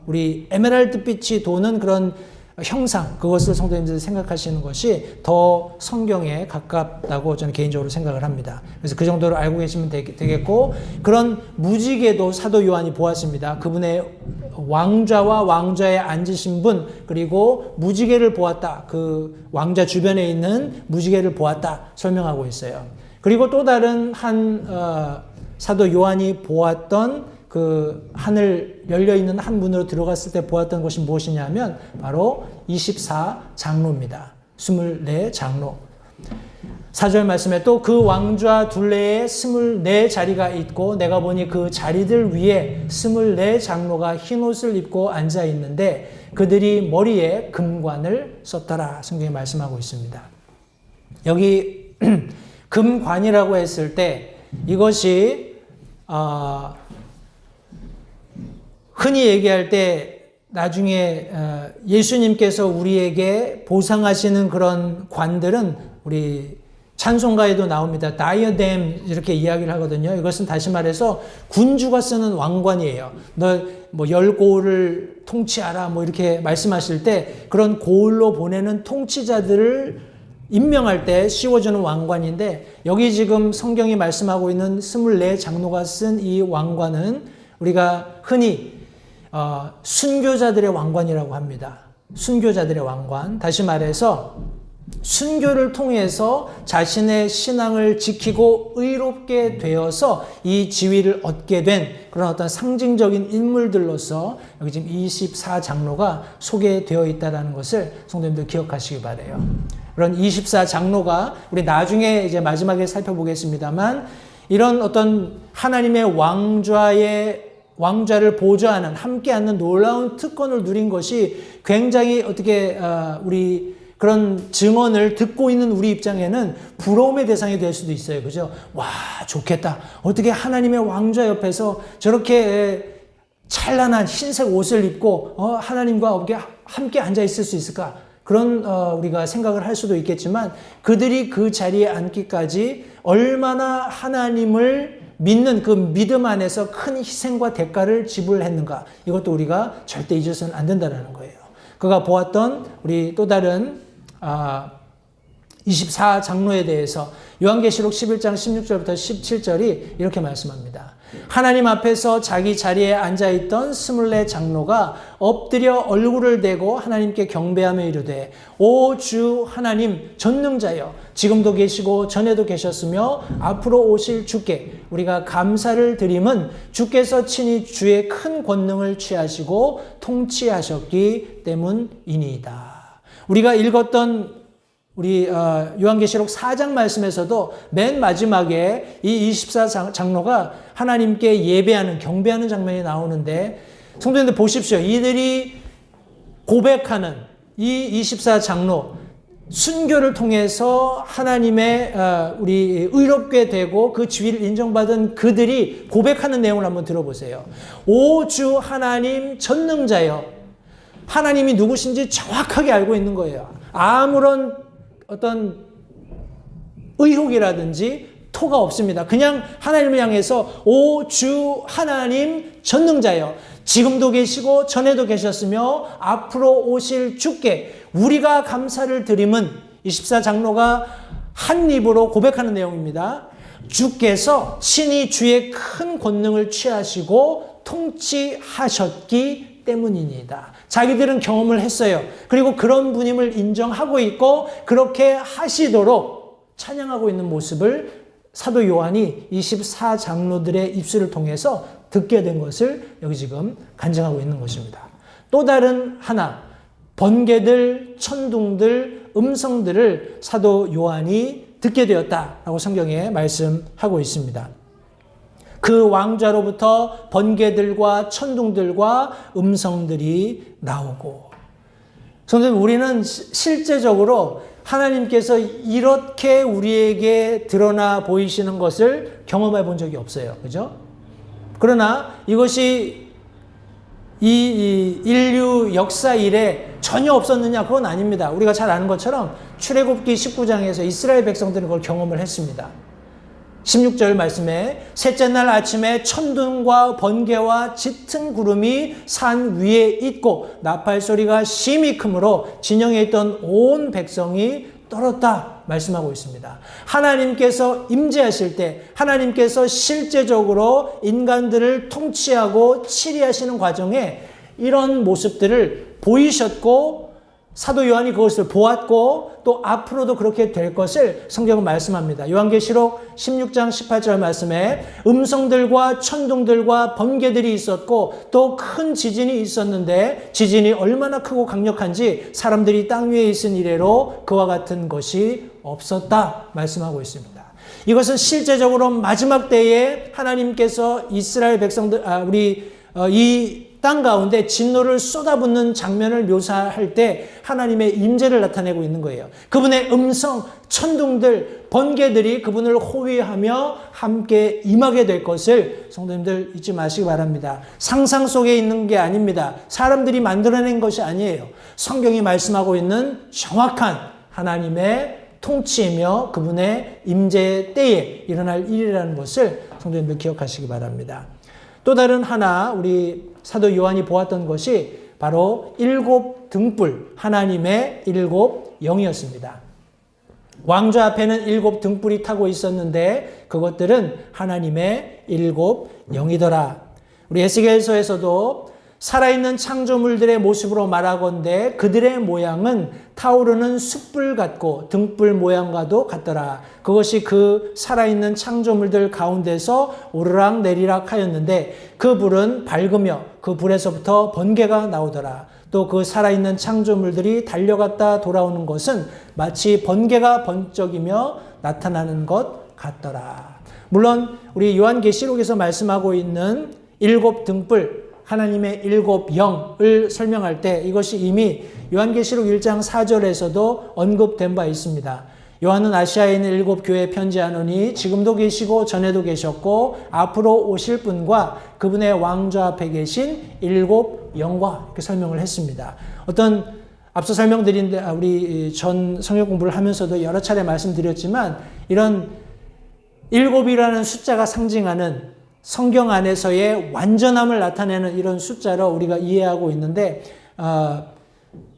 우리 에메랄드 빛이 도는 그런 형상, 그것을 성도님들이 생각하시는 것이 더 성경에 가깝다고 저는 개인적으로 생각을 합니다. 그래서 그 정도로 알고 계시면 되겠고 그런 무지개도 사도 요한이 보았습니다. 그분의 왕좌와 왕좌에 앉으신 분 그리고 무지개를 보았다. 그 왕좌 주변에 있는 무지개를 보았다 설명하고 있어요. 그리고 또 다른 한 사도 요한이 보았던 그 하늘 열려있는 한 문으로 들어갔을 때 보았던 것이 무엇이냐면 바로 24장로입니다. 24장로. 4절 말씀에 또 그 왕좌 둘레에 24자리가 있고 내가 보니 그 자리들 위에 24장로가 흰옷을 입고 앉아 있는데 그들이 머리에 금관을 썼더라. 성경이 말씀하고 있습니다. 여기 금관이라고 했을 때 이것이 흔히 얘기할 때 나중에 예수님께서 우리에게 보상하시는 그런 관들은 우리 찬송가에도 나옵니다. 다이어뎀 이렇게 이야기를 하거든요. 이것은 다시 말해서 군주가 쓰는 왕관이에요. 너 뭐 10고을을 통치하라 뭐 이렇게 말씀하실 때 그런 고을로 보내는 통치자들을 임명할 때 씌워주는 왕관인데 여기 지금 성경이 말씀하고 있는 24 장로가 쓴 이 왕관은 우리가 흔히 순교자들의 왕관이라고 합니다. 순교자들의 왕관. 다시 말해서 순교를 통해서 자신의 신앙을 지키고 의롭게 되어서 이 지위를 얻게 된 그런 어떤 상징적인 인물들로서 여기 지금 24 장로가 소개되어 있다는 것을 성도님들 기억하시기 바라요. 그런 24 장로가 우리 나중에 이제 마지막에 살펴보겠습니다만 이런 어떤 하나님의 왕좌를 보좌하는 함께 앉는 놀라운 특권을 누린 것이 굉장히 어떻게 우리 그런 증언을 듣고 있는 우리 입장에는 부러움의 대상이 될 수도 있어요. 그죠? 와, 좋겠다. 어떻게 하나님의 왕좌 옆에서 저렇게 찬란한 흰색 옷을 입고 하나님과 함께 앉아 있을 수 있을까? 그런 우리가 생각을 할 수도 있겠지만 그들이 그 자리에 앉기까지 얼마나 하나님을 믿는 그 믿음 안에서 큰 희생과 대가를 지불했는가. 이것도 우리가 절대 잊어서는 안 된다는 거예요. 그가 보았던 우리 또 다른 24 장로에 대해서 요한계시록 11장 16절부터 17절이 이렇게 말씀합니다. 하나님 앞에서 자기 자리에 앉아있던 24 장로가 엎드려 얼굴을 대고 하나님께 경배하며 이르되 오 주 하나님 전능자여 지금도 계시고 전에도 계셨으며 앞으로 오실 주께 우리가 감사를 드림은 주께서 친히 주의 큰 권능을 취하시고 통치하셨기 때문이니이다. 우리가 읽었던 우리 요한계시록 4장 말씀에서도 맨 마지막에 이 24 장로가 하나님께 예배하는 경배하는 장면이 나오는데 성도님들 보십시오. 이들이 고백하는 이 24 장로 순교를 통해서 하나님의 우리 의롭게 되고 그 지위를 인정받은 그들이 고백하는 내용을 한번 들어보세요. 오 주 하나님 전능자여. 하나님이 누구신지 정확하게 알고 있는 거예요. 아무런 어떤 의혹이라든지 토가 없습니다. 그냥 하나님을 향해서 오 주 하나님 전능자여 지금도 계시고 전에도 계셨으며 앞으로 오실 주께 우리가 감사를 드림은 24 장로가 한 입으로 고백하는 내용입니다. 주께서 친히 주의 큰 권능을 취하시고 통치하셨기 때문입니다. 자기들은 경험을 했어요. 그리고 그런 분임을 인정하고 있고 그렇게 하시도록 찬양하고 있는 모습을 사도 요한이 24 장로들의 입술을 통해서 듣게 된 것을 여기 지금 간증하고 있는 것입니다. 또 다른 하나, 번개들, 천둥들, 음성들을 사도 요한이 듣게 되었다라고 성경에 말씀하고 있습니다. 그 왕좌로부터 번개들과 천둥들과 음성들이 나오고 선생님 우리는 실제적으로 하나님께서 이렇게 우리에게 드러나 보이시는 것을 경험해 본 적이 없어요. 그죠? 그러나 이것이 이 인류 역사 이래 전혀 없었느냐? 그건 아닙니다. 우리가 잘 아는 것처럼 출애굽기 19장에서 이스라엘 백성들은 그걸 경험을 했습니다. 16절 말씀에 셋째 날 아침에 천둥과 번개와 짙은 구름이 산 위에 있고 나팔 소리가 심히 크므로 진영에 있던 온 백성이 떨었다 말씀하고 있습니다. 하나님께서 임재하실 때 하나님께서 실제적으로 인간들을 통치하고 치리하시는 과정에 이런 모습들을 보이셨고 사도 요한이 그것을 보았고 또 앞으로도 그렇게 될 것을 성경은 말씀합니다. 요한계시록 16장 18절 말씀에 음성들과 천둥들과 번개들이 있었고 또 큰 지진이 있었는데 지진이 얼마나 크고 강력한지 사람들이 땅 위에 있은 이래로 그와 같은 것이 없었다 말씀하고 있습니다. 이것은 실제적으로 마지막 때에 하나님께서 이스라엘 백성들 이 땅 가운데 진노를 쏟아붓는 장면을 묘사할 때 하나님의 임재를 나타내고 있는 거예요. 그분의 음성, 천둥들, 번개들이 그분을 호위하며 함께 임하게 될 것을 성도님들 잊지 마시기 바랍니다. 상상 속에 있는 게 아닙니다. 사람들이 만들어낸 것이 아니에요. 성경이 말씀하고 있는 정확한 하나님의 통치이며 그분의 임재 때에 일어날 일이라는 것을 성도님들 기억하시기 바랍니다. 또 다른 하나 우리 사도 요한이 보았던 것이 바로 7 등불 하나님의 7 영이었습니다. 왕좌 앞에는 7 등불이 타고 있었는데 그것들은 하나님의 7 영이더라. 우리 에스겔서에서도 살아있는 창조물들의 모습으로 말하건대 그들의 모양은 타오르는 숯불 같고 등불 모양과도 같더라. 그것이 그 살아있는 창조물들 가운데서 오르락 내리락 하였는데 그 불은 밝으며 그 불에서부터 번개가 나오더라. 또 그 살아있는 창조물들이 달려갔다 돌아오는 것은 마치 번개가 번쩍이며 나타나는 것 같더라. 물론 우리 요한계시록에서 말씀하고 있는 7 등불, 하나님의 7 영을 설명할 때 이것이 이미 요한계시록 1장 4절에서도 언급된 바 있습니다. 요한은 아시아에 있는 7 교회에 편지하노니 지금도 계시고 전에도 계셨고 앞으로 오실 분과 그분의 왕좌 앞에 계신 7 영과 이렇게 설명을 했습니다. 어떤 앞서 설명드린 우리 전 성경 공부를 하면서도 여러 차례 말씀드렸지만 이런 7이라는 숫자가 상징하는 성경 안에서의 완전함을 나타내는 이런 숫자로 우리가 이해하고 있는데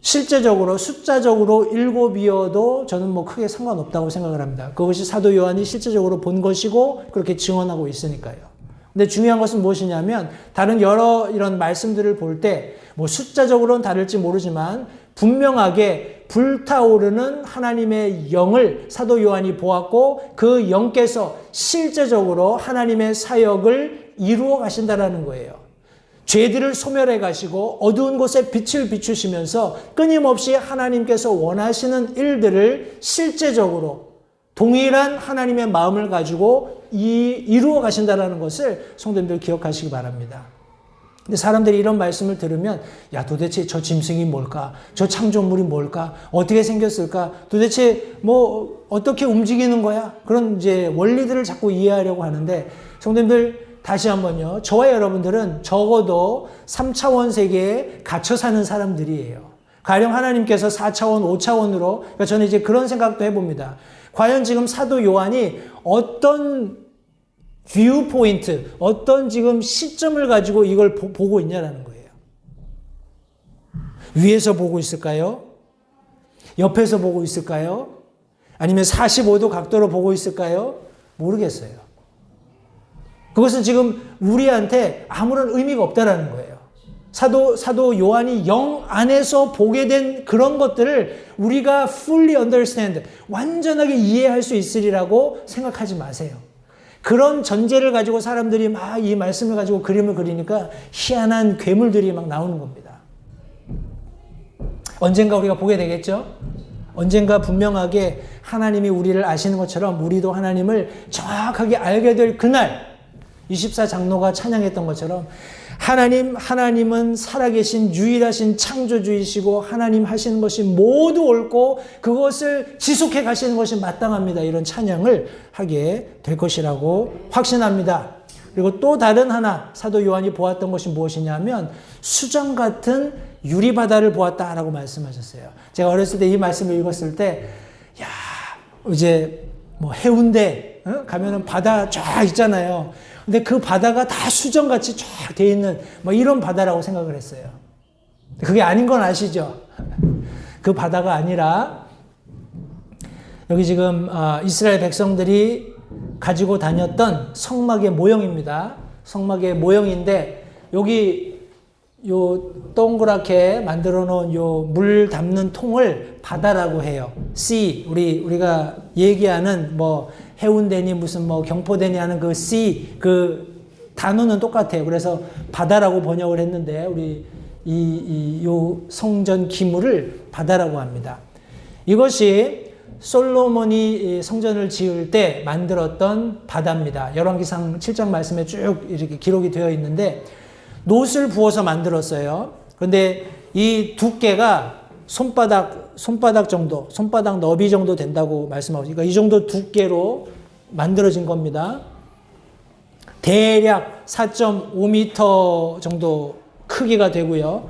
실제적으로 숫자적으로 7이어도 저는 뭐 크게 상관없다고 생각을 합니다. 그것이 사도 요한이 실제적으로 본 것이고 그렇게 증언하고 있으니까요. 근데 중요한 것은 무엇이냐면 다른 여러 이런 말씀들을 볼 때 뭐 숫자적으로는 다를지 모르지만 분명하게 불타오르는 하나님의 영을 사도 요한이 보았고 그 영께서 실제적으로 하나님의 사역을 이루어 가신다라는 거예요. 죄들을 소멸해 가시고 어두운 곳에 빛을 비추시면서 끊임없이 하나님께서 원하시는 일들을 실제적으로 동일한 하나님의 마음을 가지고 이루어 가신다라는 것을 성도님들 기억하시기 바랍니다. 근데 사람들이 이런 말씀을 들으면 야 도대체 저 짐승이 뭘까? 저 창조물이 뭘까? 어떻게 생겼을까? 도대체 뭐 어떻게 움직이는 거야? 그런 이제 원리들을 자꾸 이해하려고 하는데 성도님들 다시 한번요. 저와 여러분들은 적어도 3차원 세계에 갇혀 사는 사람들이에요. 가령 하나님께서 4차원, 5차원으로 그러니까 저는 이제 그런 생각도 해봅니다. 과연 지금 사도 요한이 어떤 뷰 포인트, 어떤 지금 시점을 가지고 이걸 보고 있냐라는 거예요. 위에서 보고 있을까요? 옆에서 보고 있을까요? 아니면 45도 각도로 보고 있을까요? 모르겠어요. 그것은 지금 우리한테 아무런 의미가 없다라는 거예요. 사도 요한이 영 안에서 보게 된 그런 것들을 우리가 fully understand, 완전하게 이해할 수 있으리라고 생각하지 마세요. 그런 전제를 가지고 사람들이 막 이 말씀을 가지고 그림을 그리니까 희한한 괴물들이 막 나오는 겁니다. 언젠가 우리가 보게 되겠죠? 언젠가 분명하게 하나님이 우리를 아시는 것처럼 우리도 하나님을 정확하게 알게 될 그날 24장로가 찬양했던 것처럼 하나님은 살아계신 유일하신 창조주이시고 하나님 하시는 것이 모두 옳고 그것을 지속해 가시는 것이 마땅합니다. 이런 찬양을 하게 될 것이라고 확신합니다. 그리고 또 다른 하나 사도 요한이 보았던 것이 무엇이냐면 수정 같은 유리바다를 보았다라고 말씀하셨어요. 제가 어렸을 때 이 말씀을 읽었을 때 야 이제 뭐 해운대 가면은 바다 쫙 있잖아요. 근데 그 바다가 다 수정같이 쫙 돼 있는 뭐 이런 바다라고 생각을 했어요. 그게 아닌 건 아시죠? 그 바다가 아니라 여기 지금 이스라엘 백성들이 가지고 다녔던 성막의 모형입니다. 성막의 모형인데 여기 요 동그랗게 만들어 놓은 요 물 담는 통을 바다라고 해요. sea 우리가 얘기하는 뭐 해운대니 무슨 뭐 경포대니 하는 그 sea 그 단어는 똑같아요. 그래서 바다라고 번역을 했는데 우리 요 성전 기물을 바다라고 합니다. 이것이 솔로몬이 성전을 지을 때 만들었던 바다입니다. 열왕기상 7장 말씀에 쭉 이렇게 기록이 되어 있는데 놋을 부어서 만들었어요. 그런데 이 두께가 손바닥 정도, 손바닥 너비 정도 된다고 말씀하고, 그러니까 이 정도 두께로 만들어진 겁니다. 대략 4.5m 정도 크기가 되고요.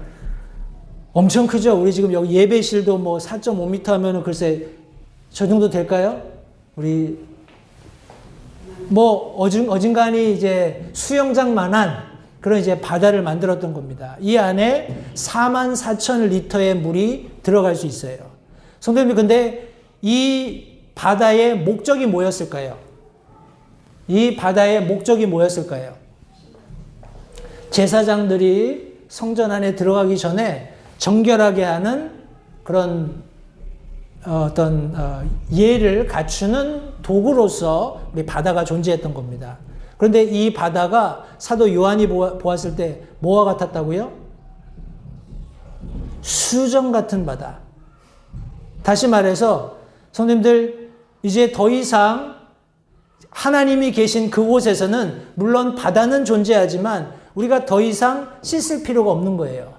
엄청 크죠? 우리 지금 여기 예배실도 뭐 4.5m 하면은 글쎄 저 정도 될까요? 우리 뭐 어진간히 이제 수영장만한 그런 이제 바다를 만들었던 겁니다. 이 안에 44,000리터의 물이 들어갈 수 있어요. 성도님들, 근데 이 바다의 목적이 뭐였을까요? 이 바다의 목적이 뭐였을까요? 제사장들이 성전 안에 들어가기 전에 정결하게 하는 그런 예를 갖추는 도구로서 우리 바다가 존재했던 겁니다. 그런데 이 바다가 사도 요한이 보았을 때 뭐와 같았다고요? 수정 같은 바다. 다시 말해서 성도님들, 이제 더 이상 하나님이 계신 그곳에서는 물론 바다는 존재하지만 우리가 더 이상 씻을 필요가 없는 거예요.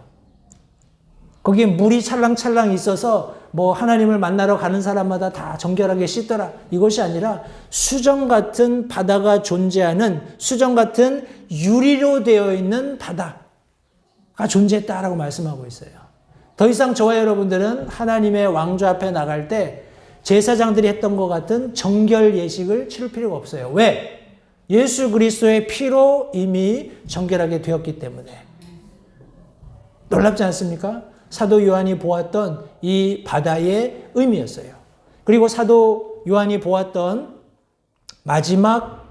거기에 물이 찰랑찰랑 있어서 뭐 하나님을 만나러 가는 사람마다 다 정결하게 씻더라. 이것이 아니라 수정 같은 바다가 존재하는, 수정 같은 유리로 되어 있는 바다가 존재했다라고 말씀하고 있어요. 더 이상 저와 여러분들은 하나님의 왕좌 앞에 나갈 때 제사장들이 했던 것 같은 정결 예식을 치를 필요가 없어요. 왜? 예수 그리스도의 피로 이미 정결하게 되었기 때문에. 놀랍지 않습니까? 사도 요한이 보았던 이 바다의 의미였어요. 그리고 사도 요한이 보았던 마지막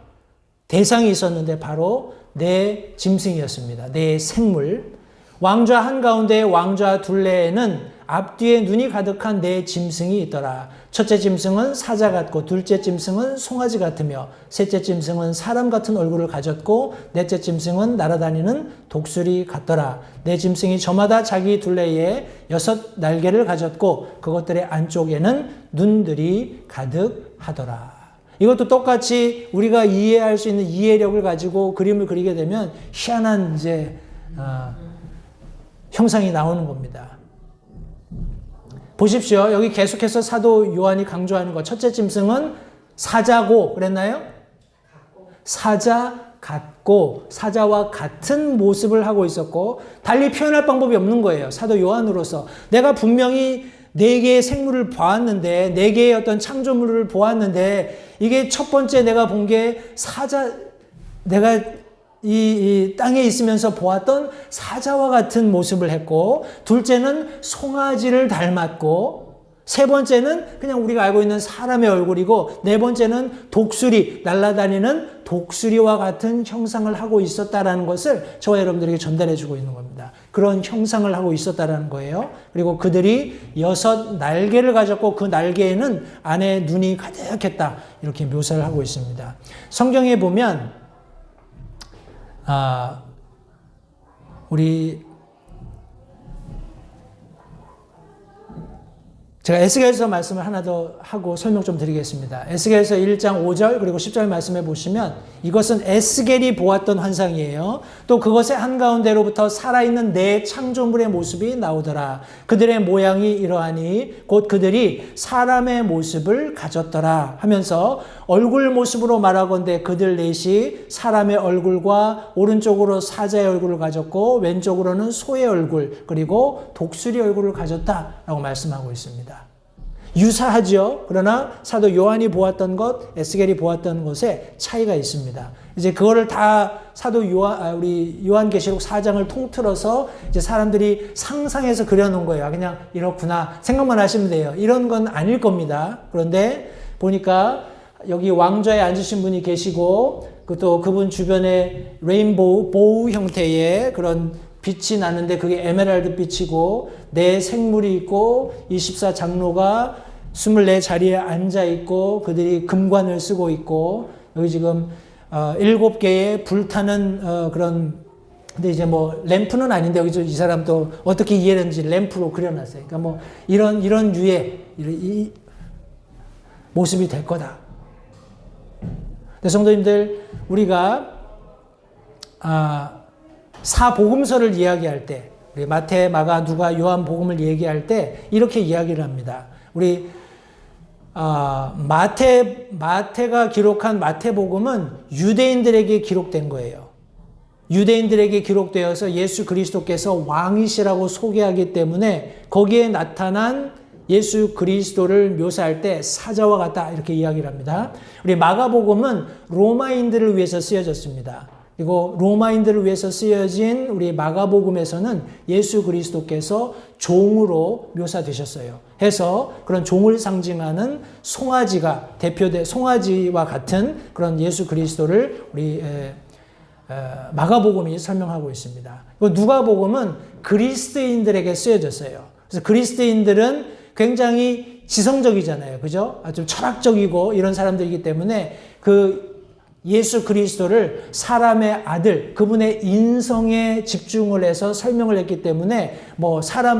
대상이 있었는데 바로 내 짐승이었습니다. 내 생물. 왕좌 한가운데 왕좌 둘레에는 앞뒤에 눈이 가득한 내 짐승이 있더라. 첫째 짐승은 사자 같고 둘째 짐승은 송아지 같으며 셋째 짐승은 사람 같은 얼굴을 가졌고 넷째 짐승은 날아다니는 독수리 같더라. 내 짐승이 저마다 자기 둘레에 6 날개를 가졌고 그것들의 안쪽에는 눈들이 가득하더라. 이것도 똑같이 우리가 이해할 수 있는 이해력을 가지고 그림을 그리게 되면 희한한 형상이 나오는 겁니다. 보십시오. 여기 계속해서 사도 요한이 강조하는 것. 첫째 짐승은 사자고 그랬나요? 사자 같고 사자와 같은 모습을 하고 있었고 달리 표현할 방법이 없는 거예요. 사도 요한으로서 내가 분명히 4개의 생물을 보았는데 4개의 어떤 창조물을 보았는데 이게 첫 번째 내가 본 게 사자, 내가 이 땅에 있으면서 보았던 사자와 같은 모습을 했고 둘째는 송아지를 닮았고 세 번째는 그냥 우리가 알고 있는 사람의 얼굴이고 네 번째는 독수리, 날아다니는 독수리와 같은 형상을 하고 있었다라는 것을 저와 여러분들에게 전달해 주고 있는 겁니다. 그런 형상을 하고 있었다라는 거예요. 그리고 그들이 6 날개를 가졌고 그 날개에는 안에 눈이 가득했다. 이렇게 묘사를 하고 있습니다. 성경에 보면 제가 에스겔서 말씀을 하나 더 하고 설명 좀 드리겠습니다. 에스겔서 1장 5절 그리고 10절 말씀해 보시면 이것은 에스겔이 보았던 환상이에요. 또 그것의 한가운데로부터 살아있는 4 창조물의 모습이 나오더라. 그들의 모양이 이러하니 곧 그들이 사람의 모습을 가졌더라 하면서 얼굴 모습으로 말하건대 그들 넷이 사람의 얼굴과 오른쪽으로 사자의 얼굴을 가졌고 왼쪽으로는 소의 얼굴 그리고 독수리 얼굴을 가졌다라고 말씀하고 있습니다. 유사하죠. 그러나 사도 요한이 보았던 것, 에스겔이 보았던 것에 차이가 있습니다. 이제 그거를 다 사도 우리 요한계시록 4장을 통틀어서 이제 사람들이 상상해서 그려놓은 거예요. 그냥 이렇구나 생각만 하시면 돼요. 이런 건 아닐 겁니다. 그런데 보니까 여기 왕좌에 앉으신 분이 계시고 또 그분 주변에 레인보우, 보우 형태의 그런 빛이 나는데 그게 에메랄드 빛이고 4 생물이 있고 24장로가 24 자리에 앉아 있고 그들이 금관을 쓰고 있고 여기 지금 7개의 불타는 그런 근데 이제 뭐 램프는 아닌데 여기서 이 사람도 어떻게 이해했는지 램프로 그려놨어요. 그러니까 뭐 이런 유의 이 모습이 될 거다. 성도님들 우리가 사복음서를 이야기할 때 우리 마태, 마가, 누가, 요한 복음을 얘기할 때 이렇게 이야기를 합니다. 우리 마태가 기록한 마태복음은 유대인들에게 기록된 거예요. 유대인들에게 기록되어서 예수 그리스도께서 왕이시라고 소개하기 때문에 거기에 나타난 예수 그리스도를 묘사할 때 사자와 같다 이렇게 이야기를 합니다. 우리 마가복음은 로마인들을 위해서 쓰여졌습니다. 그리고 로마인들을 위해서 쓰여진 우리 마가복음에서는 예수 그리스도께서 종으로 묘사되셨어요. 해서 그런 종을 상징하는 송아지가 송아지와 같은 그런 예수 그리스도를 우리 마가복음이 설명하고 있습니다. 누가복음은 그리스도인들에게 쓰여졌어요. 그래서 그리스도인들은 굉장히 지성적이잖아요. 그죠? 아주 철학적이고 이런 사람들이기 때문에 그 예수 그리스도를 사람의 아들, 그분의 인성에 집중을 해서 설명을 했기 때문에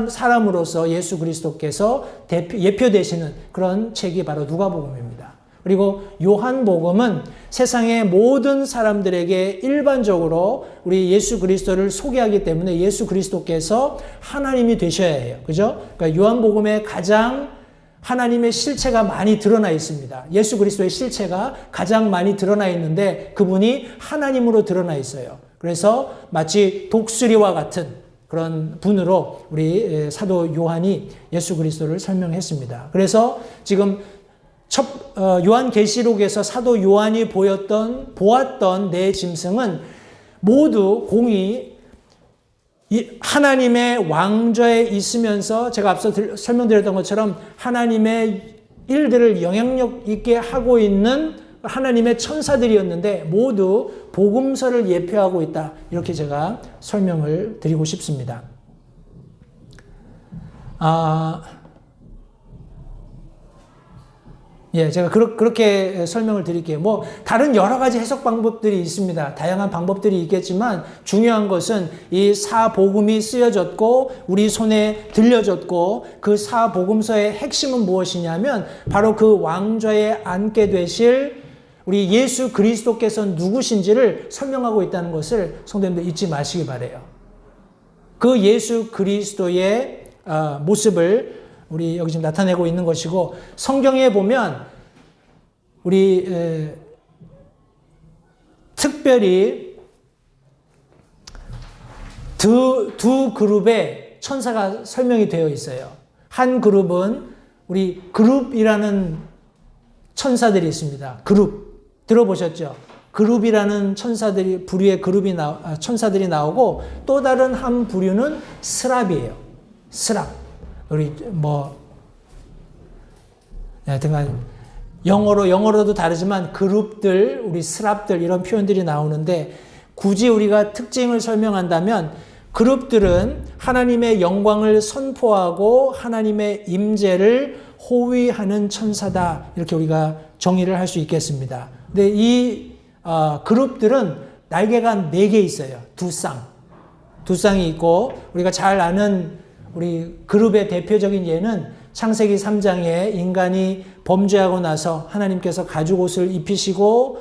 사람으로서 예수 그리스도께서 예표되시는 그런 책이 바로 누가복음입니다. 그리고 요한복음은 세상의 모든 사람들에게 일반적으로 우리 예수 그리스도를 소개하기 때문에 예수 그리스도께서 하나님이 되셔야 해요. 그죠? 그러니까 요한복음에 가장 하나님의 실체가 많이 드러나 있습니다. 예수 그리스도의 실체가 가장 많이 드러나 있는데 그분이 하나님으로 드러나 있어요. 그래서 마치 독수리와 같은 그런 분으로 우리 사도 요한이 예수 그리스도를 설명했습니다. 그래서 지금 요한계시록에서 사도 요한이 보았던 네 짐승은 모두 공이 하나님의 왕좌에 있으면서 제가 앞서 설명드렸던 것처럼 하나님의 일들을 영향력 있게 하고 있는 하나님의 천사들이었는데 모두 복음서를 예표하고 있다. 이렇게 제가 설명을 드리고 싶습니다. 제가 그렇게 설명을 드릴게요. 다른 여러 가지 해석 방법들이 있습니다. 다양한 방법들이 있겠지만 중요한 것은 이 사복음이 쓰여졌고 우리 손에 들려졌고 그 사복음서의 핵심은 무엇이냐면 바로 그 왕좌에 앉게 되실 우리 예수 그리스도께서 누구신지를 설명하고 있다는 것을 성도님들 잊지 마시기 바라요. 그 예수 그리스도의 모습을 우리 여기 지금 나타내고 있는 것이고 성경에 보면 우리 특별히 두 그룹의 천사가 설명이 되어 있어요. 한 그룹은 우리 그룹이라는 천사들이 있습니다. 그룹 들어보셨죠? 그룹이라는 부류의 천사들이 나오고 또 다른 한 부류는 스랍이에요. 스랍. 우리 하여튼간 영어로도 다르지만 그룹들, 우리 스랍들 이런 표현들이 나오는데 굳이 우리가 특징을 설명한다면 그룹들은 하나님의 영광을 선포하고 하나님의 임재를 호위하는 천사다. 이렇게 우리가 정의를 할 수 있겠습니다. 근데 이 그룹들은 날개가 4개 있어요. 두 쌍이 있고 우리가 잘 아는 우리 그룹의 대표적인 예는 창세기 3장에 인간이 범죄하고 나서 하나님께서 가죽옷을 입히시고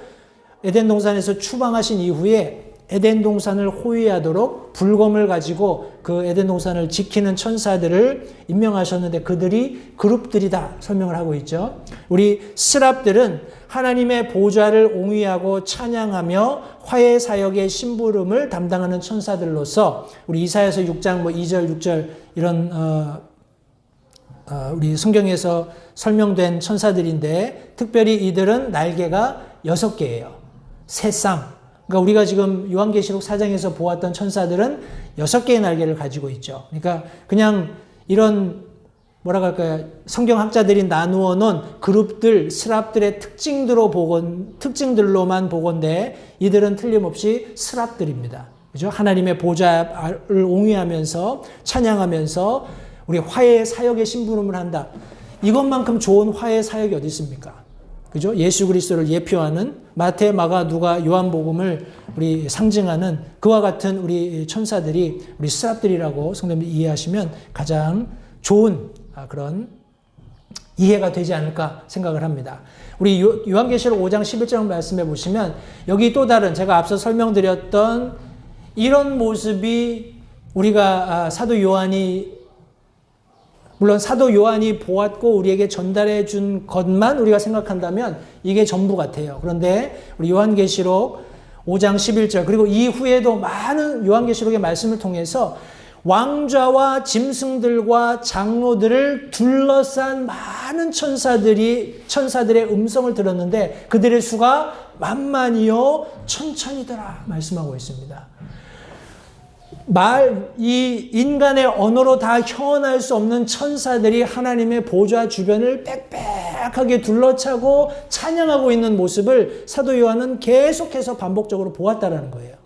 에덴 동산에서 추방하신 이후에 에덴 동산을 호위하도록 불검을 가지고 그 에덴 동산을 지키는 천사들을 임명하셨는데 그들이 그룹들이다 설명을 하고 있죠. 우리 스랍들은 하나님의 보좌를 옹위하고 찬양하며 화해 사역의 심부름을 담당하는 천사들로서 우리 이사야서 6장 2절 6절 이런 우리 성경에서 설명된 천사들인데 특별히 이들은 날개가 6개예요. 세 쌍. 그러니까 우리가 지금 요한계시록 4장에서 보았던 천사들은 6개의 날개를 가지고 있죠. 그러니까 그냥 이런 성경학자들이 나누어 놓은 그룹들, 스랍들의 특징들로만 보건대 이들은 틀림없이 스랍들입니다. 그죠? 하나님의 보좌를 옹위하면서 찬양하면서 우리 화해 사역의 심부름을 한다. 이것만큼 좋은 화해 사역이 어디 있습니까? 그죠? 예수 그리스도를 예표하는 마태, 마가, 누가, 요한복음을 우리 상징하는 그와 같은 우리 천사들이 우리 스랍들이라고 성도님들이 이해하시면 가장 좋은 그런 이해가 되지 않을까 생각을 합니다. 우리 요한계시록 5장 11절 말씀해 보시면 여기 또 다른 제가 앞서 설명드렸던 이런 모습이 우리가 물론 사도 요한이 보았고 우리에게 전달해 준 것만 우리가 생각한다면 이게 전부 같아요. 그런데 우리 요한계시록 5장 11절 그리고 이후에도 많은 요한계시록의 말씀을 통해서 왕좌와 짐승들과 장로들을 둘러싼 많은 천사들의 음성을 들었는데 그들의 수가 만만이요 천천이더라 말씀하고 있습니다. 이 인간의 언어로 다 표현할 수 없는 천사들이 하나님의 보좌 주변을 빽빽하게 둘러차고 찬양하고 있는 모습을 사도 요한은 계속해서 반복적으로 보았다라는 거예요.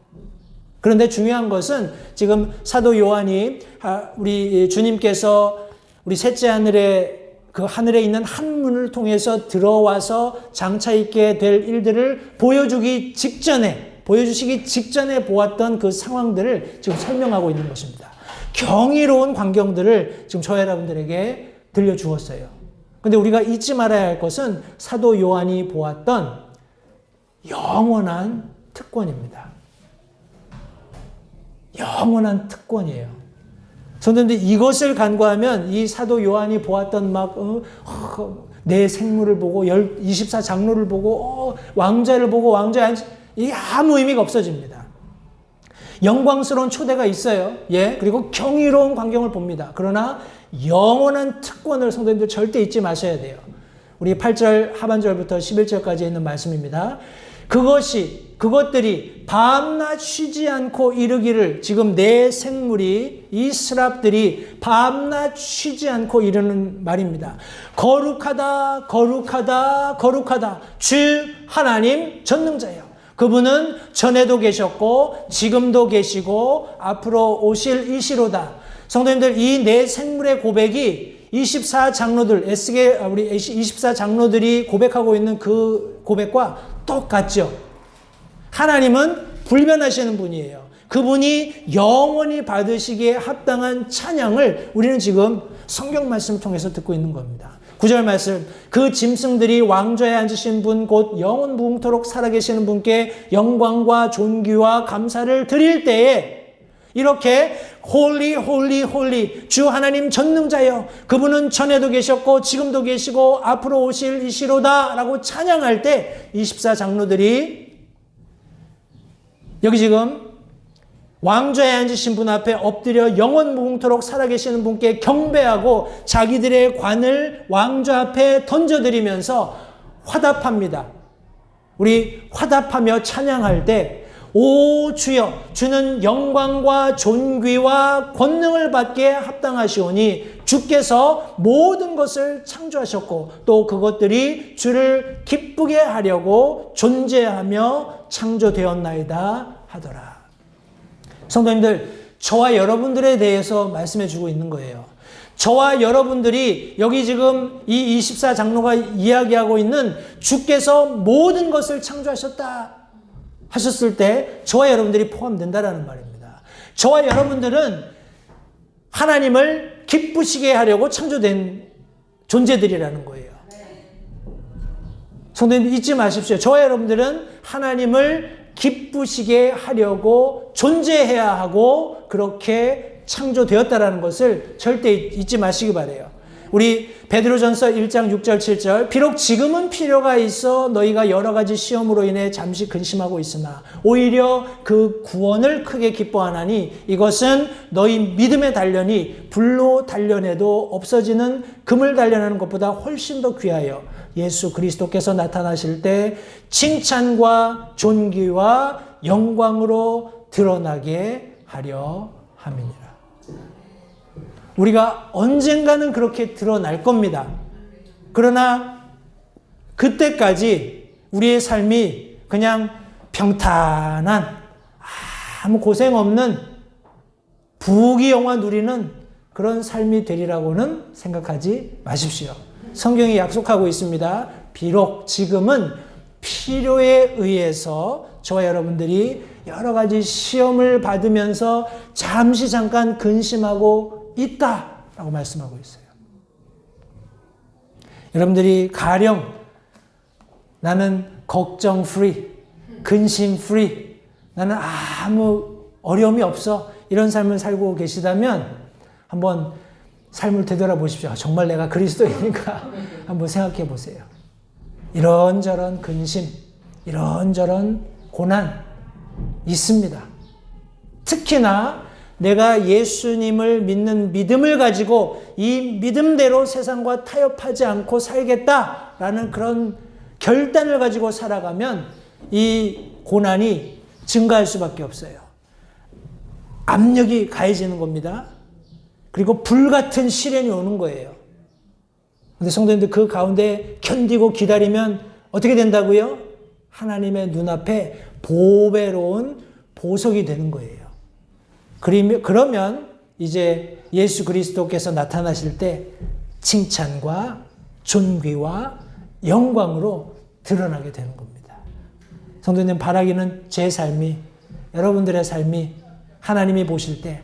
그런데 중요한 것은 지금 사도 요한이 우리 주님께서 우리 셋째 하늘에 그 하늘에 있는 한 문을 통해서 들어와서 장차 있게 될 일들을 보여주시기 직전에 보았던 그 상황들을 지금 설명하고 있는 것입니다. 경이로운 광경들을 지금 저 여러분들에게 들려주었어요. 그런데 우리가 잊지 말아야 할 것은 사도 요한이 보았던 영원한 특권입니다. 영원한 특권이에요. 성도님들 이것을 간과하면 이 사도 요한이 보았던 내 생물을 보고 24장로를 보고 왕자를 보고 왕자의 이게 아무 의미가 없어집니다. 영광스러운 초대가 있어요. 그리고 경이로운 광경을 봅니다. 그러나 영원한 특권을 성도님들 절대 잊지 마셔야 돼요. 우리 8절 하반절부터 11절까지 있는 말씀입니다. 그것들이 밤낮 쉬지 않고 이르기를 지금 내 생물이 이 스랍들이 밤낮 쉬지 않고 이르는 말입니다. 거룩하다 거룩하다 거룩하다 주 하나님 전능자여. 그분은 전에도 계셨고 지금도 계시고 앞으로 오실 이시로다. 성도님들 이 내 생물의 고백이 24장로들 우리 24장로들이 고백하고 있는 그 고백과 똑같죠. 하나님은 불변하시는 분이에요. 그분이 영원히 받으시기에 합당한 찬양을 우리는 지금 성경 말씀을 통해서 듣고 있는 겁니다. 9절 말씀, 그 짐승들이 왕좌에 앉으신 분 곧 영원 무궁토록 살아계시는 분께 영광과 존귀와 감사를 드릴 때에 이렇게 홀리 홀리 홀리 주 하나님 전능자여 그분은 전에도 계셨고 지금도 계시고 앞으로 오실 이시로다 라고 찬양할 때 24장로들이 여기 지금 왕좌에 앉으신 분 앞에 엎드려 영원 무궁토록 살아계시는 분께 경배하고 자기들의 관을 왕좌 앞에 던져드리면서 화답합니다. 우리 화답하며 찬양할 때 오 주여 주는 영광과 존귀와 권능을 받게 합당하시오니 주께서 모든 것을 창조하셨고 또 그것들이 주를 기쁘게 하려고 존재하며 창조되었나이다 하더라. 성도님들 저와 여러분들에 대해서 말씀해 주고 있는 거예요. 저와 여러분들이 여기 지금 이 24장로가 이야기하고 있는 주께서 모든 것을 창조하셨다 하셨을 때 저와 여러분들이 포함된다라는 말입니다. 저와 여러분들은 하나님을 기쁘시게 하려고 창조된 존재들이라는 거예요. 성도님 잊지 마십시오. 저와 여러분들은 하나님을 기쁘시게 하려고 존재해야 하고 그렇게 창조되었다라는 것을 절대 잊지 마시기 바라요. 우리 베드로전서 1장 6절 7절 비록 지금은 필요가 있어 너희가 여러 가지 시험으로 인해 잠시 근심하고 있으나 오히려 그 구원을 크게 기뻐하나니 이것은 너희 믿음의 단련이 불로 단련해도 없어지는 금을 단련하는 것보다 훨씬 더 귀하여 예수 그리스도께서 나타나실 때 칭찬과 존귀와 영광으로 드러나게 하려 함이니라. 우리가 언젠가는 그렇게 드러날 겁니다. 그러나 그때까지 우리의 삶이 그냥 평탄한 아무 고생 없는 부귀영화 누리는 그런 삶이 되리라고는 생각하지 마십시오. 성경이 약속하고 있습니다. 비록 지금은 필요에 의해서 저와 여러분들이 여러 가지 시험을 받으면서 잠깐 근심하고 있다라고 말씀하고 있어요. 여러분들이 가령 나는 걱정 프리, 근심 프리, 나는 아무 어려움이 없어 이런 삶을 살고 계시다면 한번 삶을 되돌아보십시오. 정말 내가 그리스도인인가 한번 생각해 보세요. 이런저런 근심, 이런저런 고난 있습니다. 특히나 내가 예수님을 믿는 믿음을 가지고 이 믿음대로 세상과 타협하지 않고 살겠다라는 그런 결단을 가지고 살아가면 이 고난이 증가할 수밖에 없어요. 압력이 가해지는 겁니다. 그리고 불같은 시련이 오는 거예요. 그런데 성도님들 그 가운데 견디고 기다리면 어떻게 된다고요? 하나님의 눈앞에 보배로운 보석이 되는 거예요. 그러면 이제 예수 그리스도께서 나타나실 때 칭찬과 존귀와 영광으로 드러나게 되는 겁니다. 성도님 바라기는 제 삶이, 여러분들의 삶이 하나님이 보실 때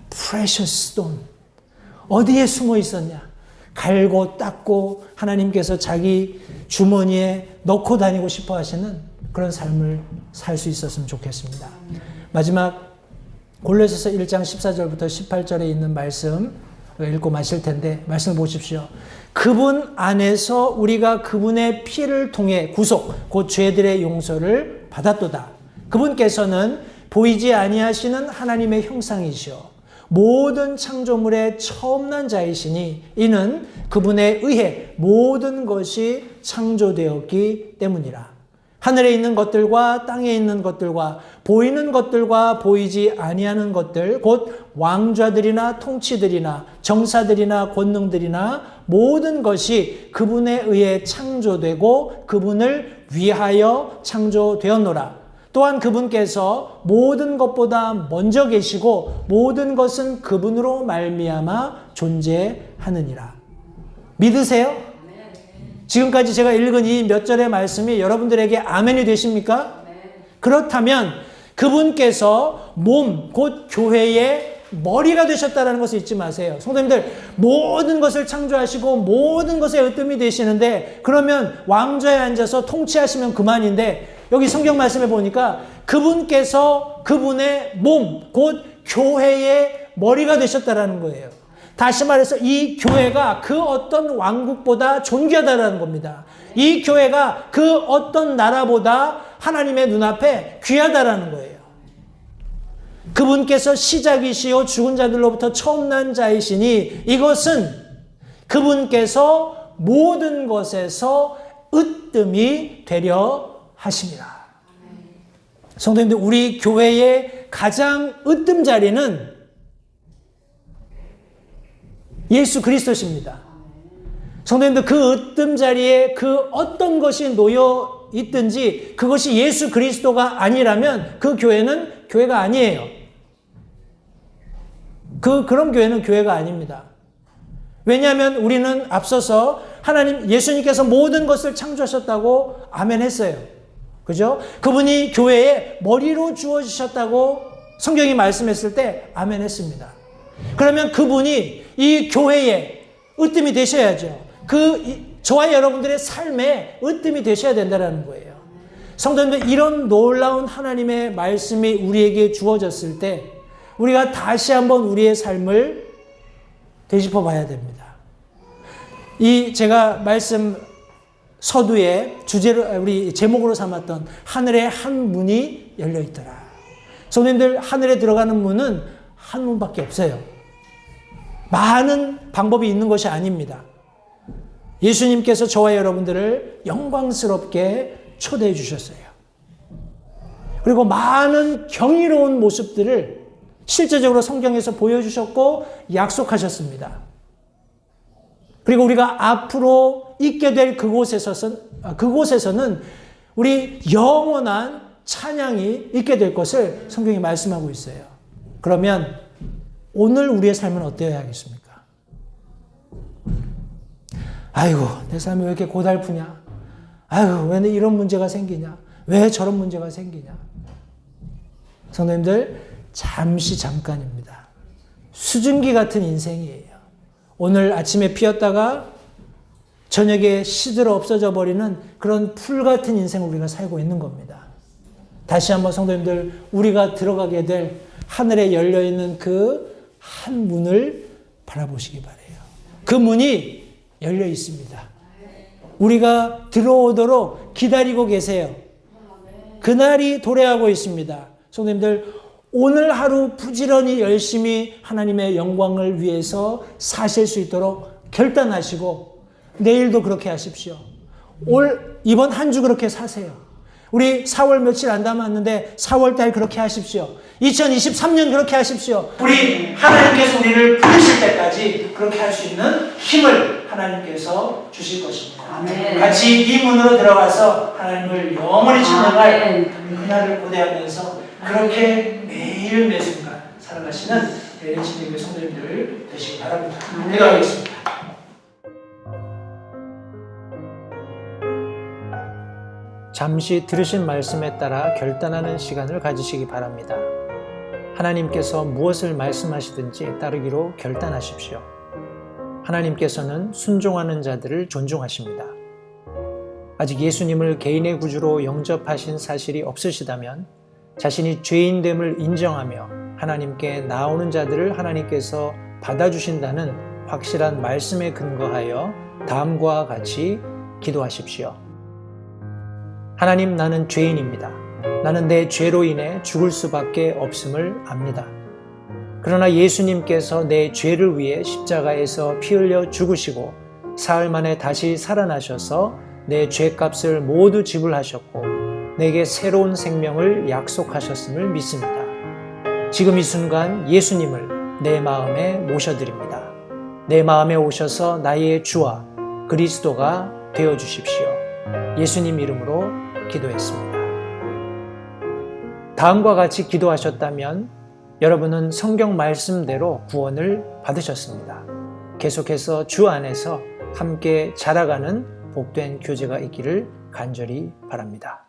precious stone 어디에 숨어 있었냐? 갈고 닦고 하나님께서 자기 주머니에 넣고 다니고 싶어 하시는 그런 삶을 살 수 있었으면 좋겠습니다. 마지막 골로새서 1장 14절부터 18절에 있는 말씀 읽고 마실 텐데 말씀을 보십시오. 그분 안에서 우리가 그분의 피를 통해 구속, 곧 죄들의 용서를 받았도다. 그분께서는 보이지 아니하시는 하나님의 형상이시오. 모든 창조물의 처음 난 자이시니 이는 그분에 의해 모든 것이 창조되었기 때문이라. 하늘에 있는 것들과 땅에 있는 것들과 보이는 것들과 보이지 아니하는 것들, 곧 왕좌들이나 통치들이나 정사들이나 권능들이나 모든 것이 그분에 의해 창조되고 그분을 위하여 창조되었노라. 또한 그분께서 모든 것보다 먼저 계시고 모든 것은 그분으로 말미암아 존재하느니라. 믿으세요? 지금까지 제가 읽은 이 몇 절의 말씀이 여러분들에게 아멘이 되십니까? 그렇다면 그분께서 몸, 곧 교회의 머리가 되셨다는 것을 잊지 마세요. 성도님들, 모든 것을 창조하시고 모든 것에 으뜸이 되시는데 그러면 왕좌에 앉아서 통치하시면 그만인데 여기 성경 말씀에 보니까 그분께서 그분의 몸, 곧 교회의 머리가 되셨다는 거예요. 다시 말해서 이 교회가 그 어떤 왕국보다 존귀하다는 겁니다. 이 교회가 그 어떤 나라보다 하나님의 눈앞에 귀하다라는 거예요. 그분께서 시작이시요 죽은 자들로부터 처음 난 자이시니 이것은 그분께서 모든 것에서 으뜸이 되려 하심이라. 성도님들, 우리 교회의 가장 으뜸 자리는 예수 그리스도십니다. 성도님들, 그 으뜸 자리에 그 어떤 것이 놓여 있든지 그것이 예수 그리스도가 아니라면 그 교회는 교회가 아니에요. 그런 교회는 교회가 아닙니다. 왜냐하면 우리는 앞서서 예수님께서 모든 것을 창조하셨다고 아멘 했어요. 그죠? 그분이 교회의 머리로 주어지셨다고 성경이 말씀했을 때 아멘 했습니다. 그러면 그분이 이 교회에 으뜸이 되셔야죠. 저와 여러분들의 삶에 으뜸이 되셔야 된다는 거예요. 성도님들, 이런 놀라운 하나님의 말씀이 우리에게 주어졌을 때 우리가 다시 한번 우리의 삶을 되짚어 봐야 됩니다. 제가 말씀 서두에 우리 제목으로 삼았던 하늘에 한 문이 열려 있더라. 성도님들, 하늘에 들어가는 문은 한 문밖에 없어요. 많은 방법이 있는 것이 아닙니다. 예수님께서 저와 여러분들을 영광스럽게 초대해 주셨어요. 그리고 많은 경이로운 모습들을 실제적으로 성경에서 보여주셨고 약속하셨습니다. 그리고 우리가 앞으로 있게 될 그곳에서는 우리 영원한 찬양이 있게 될 것을 성경이 말씀하고 있어요. 그러면 오늘 우리의 삶은 어때야겠습니까? 아이고, 내 삶이 왜 이렇게 고달프냐? 아이고, 왜 이런 문제가 생기냐? 왜 저런 문제가 생기냐? 성도님들, 잠깐입니다. 수증기 같은 인생이에요. 오늘 아침에 피었다가 저녁에 시들어 없어져 버리는 그런 풀 같은 인생을 우리가 살고 있는 겁니다. 다시 한번 성도님들, 우리가 들어가게 될 하늘에 열려있는 그 한 문을 바라보시기 바라요. 그 문이 열려 있습니다. 우리가 들어오도록 기다리고 계세요. 그날이 도래하고 있습니다. 성도님들, 오늘 하루 부지런히 열심히 하나님의 영광을 위해서 사실 수 있도록 결단하시고 내일도 그렇게 하십시오. 이번 한 주 그렇게 사세요. 우리 4월 며칠 안 남았는데 4월 달 그렇게 하십시오. 2023년 그렇게 하십시오. 우리 하나님께서 우리를 부르실 때까지 그렇게 할 수 있는 힘을 하나님께서 주실 것입니다. 아멘. 같이 이 문으로 들어가서 하나님을 영원히 찬양할 그날을 고대하면서 그렇게 매일 매 순간 살아가시는 LH님의 성도님들 되시기 바랍니다. 기도하겠습니다. 잠시 들으신 말씀에 따라 결단하는 시간을 가지시기 바랍니다. 하나님께서 무엇을 말씀하시든지 따르기로 결단하십시오. 하나님께서는 순종하는 자들을 존중하십니다. 아직 예수님을 개인의 구주로 영접하신 사실이 없으시다면 자신이 죄인됨을 인정하며 하나님께 나오는 자들을 하나님께서 받아주신다는 확실한 말씀에 근거하여 다음과 같이 기도하십시오. 하나님, 나는 죄인입니다. 나는 내 죄로 인해 죽을 수밖에 없음을 압니다. 그러나 예수님께서 내 죄를 위해 십자가에서 피 흘려 죽으시고 사흘 만에 다시 살아나셔서 내 죄값을 모두 지불하셨고 내게 새로운 생명을 약속하셨음을 믿습니다. 지금 이 순간 예수님을 내 마음에 모셔드립니다. 내 마음에 오셔서 나의 주와 그리스도가 되어주십시오. 예수님 이름으로 기도했습니다. 다음과 같이 기도하셨다면 여러분은 성경 말씀대로 구원을 받으셨습니다. 계속해서 주 안에서 함께 자라가는 복된 교제가 있기를 간절히 바랍니다.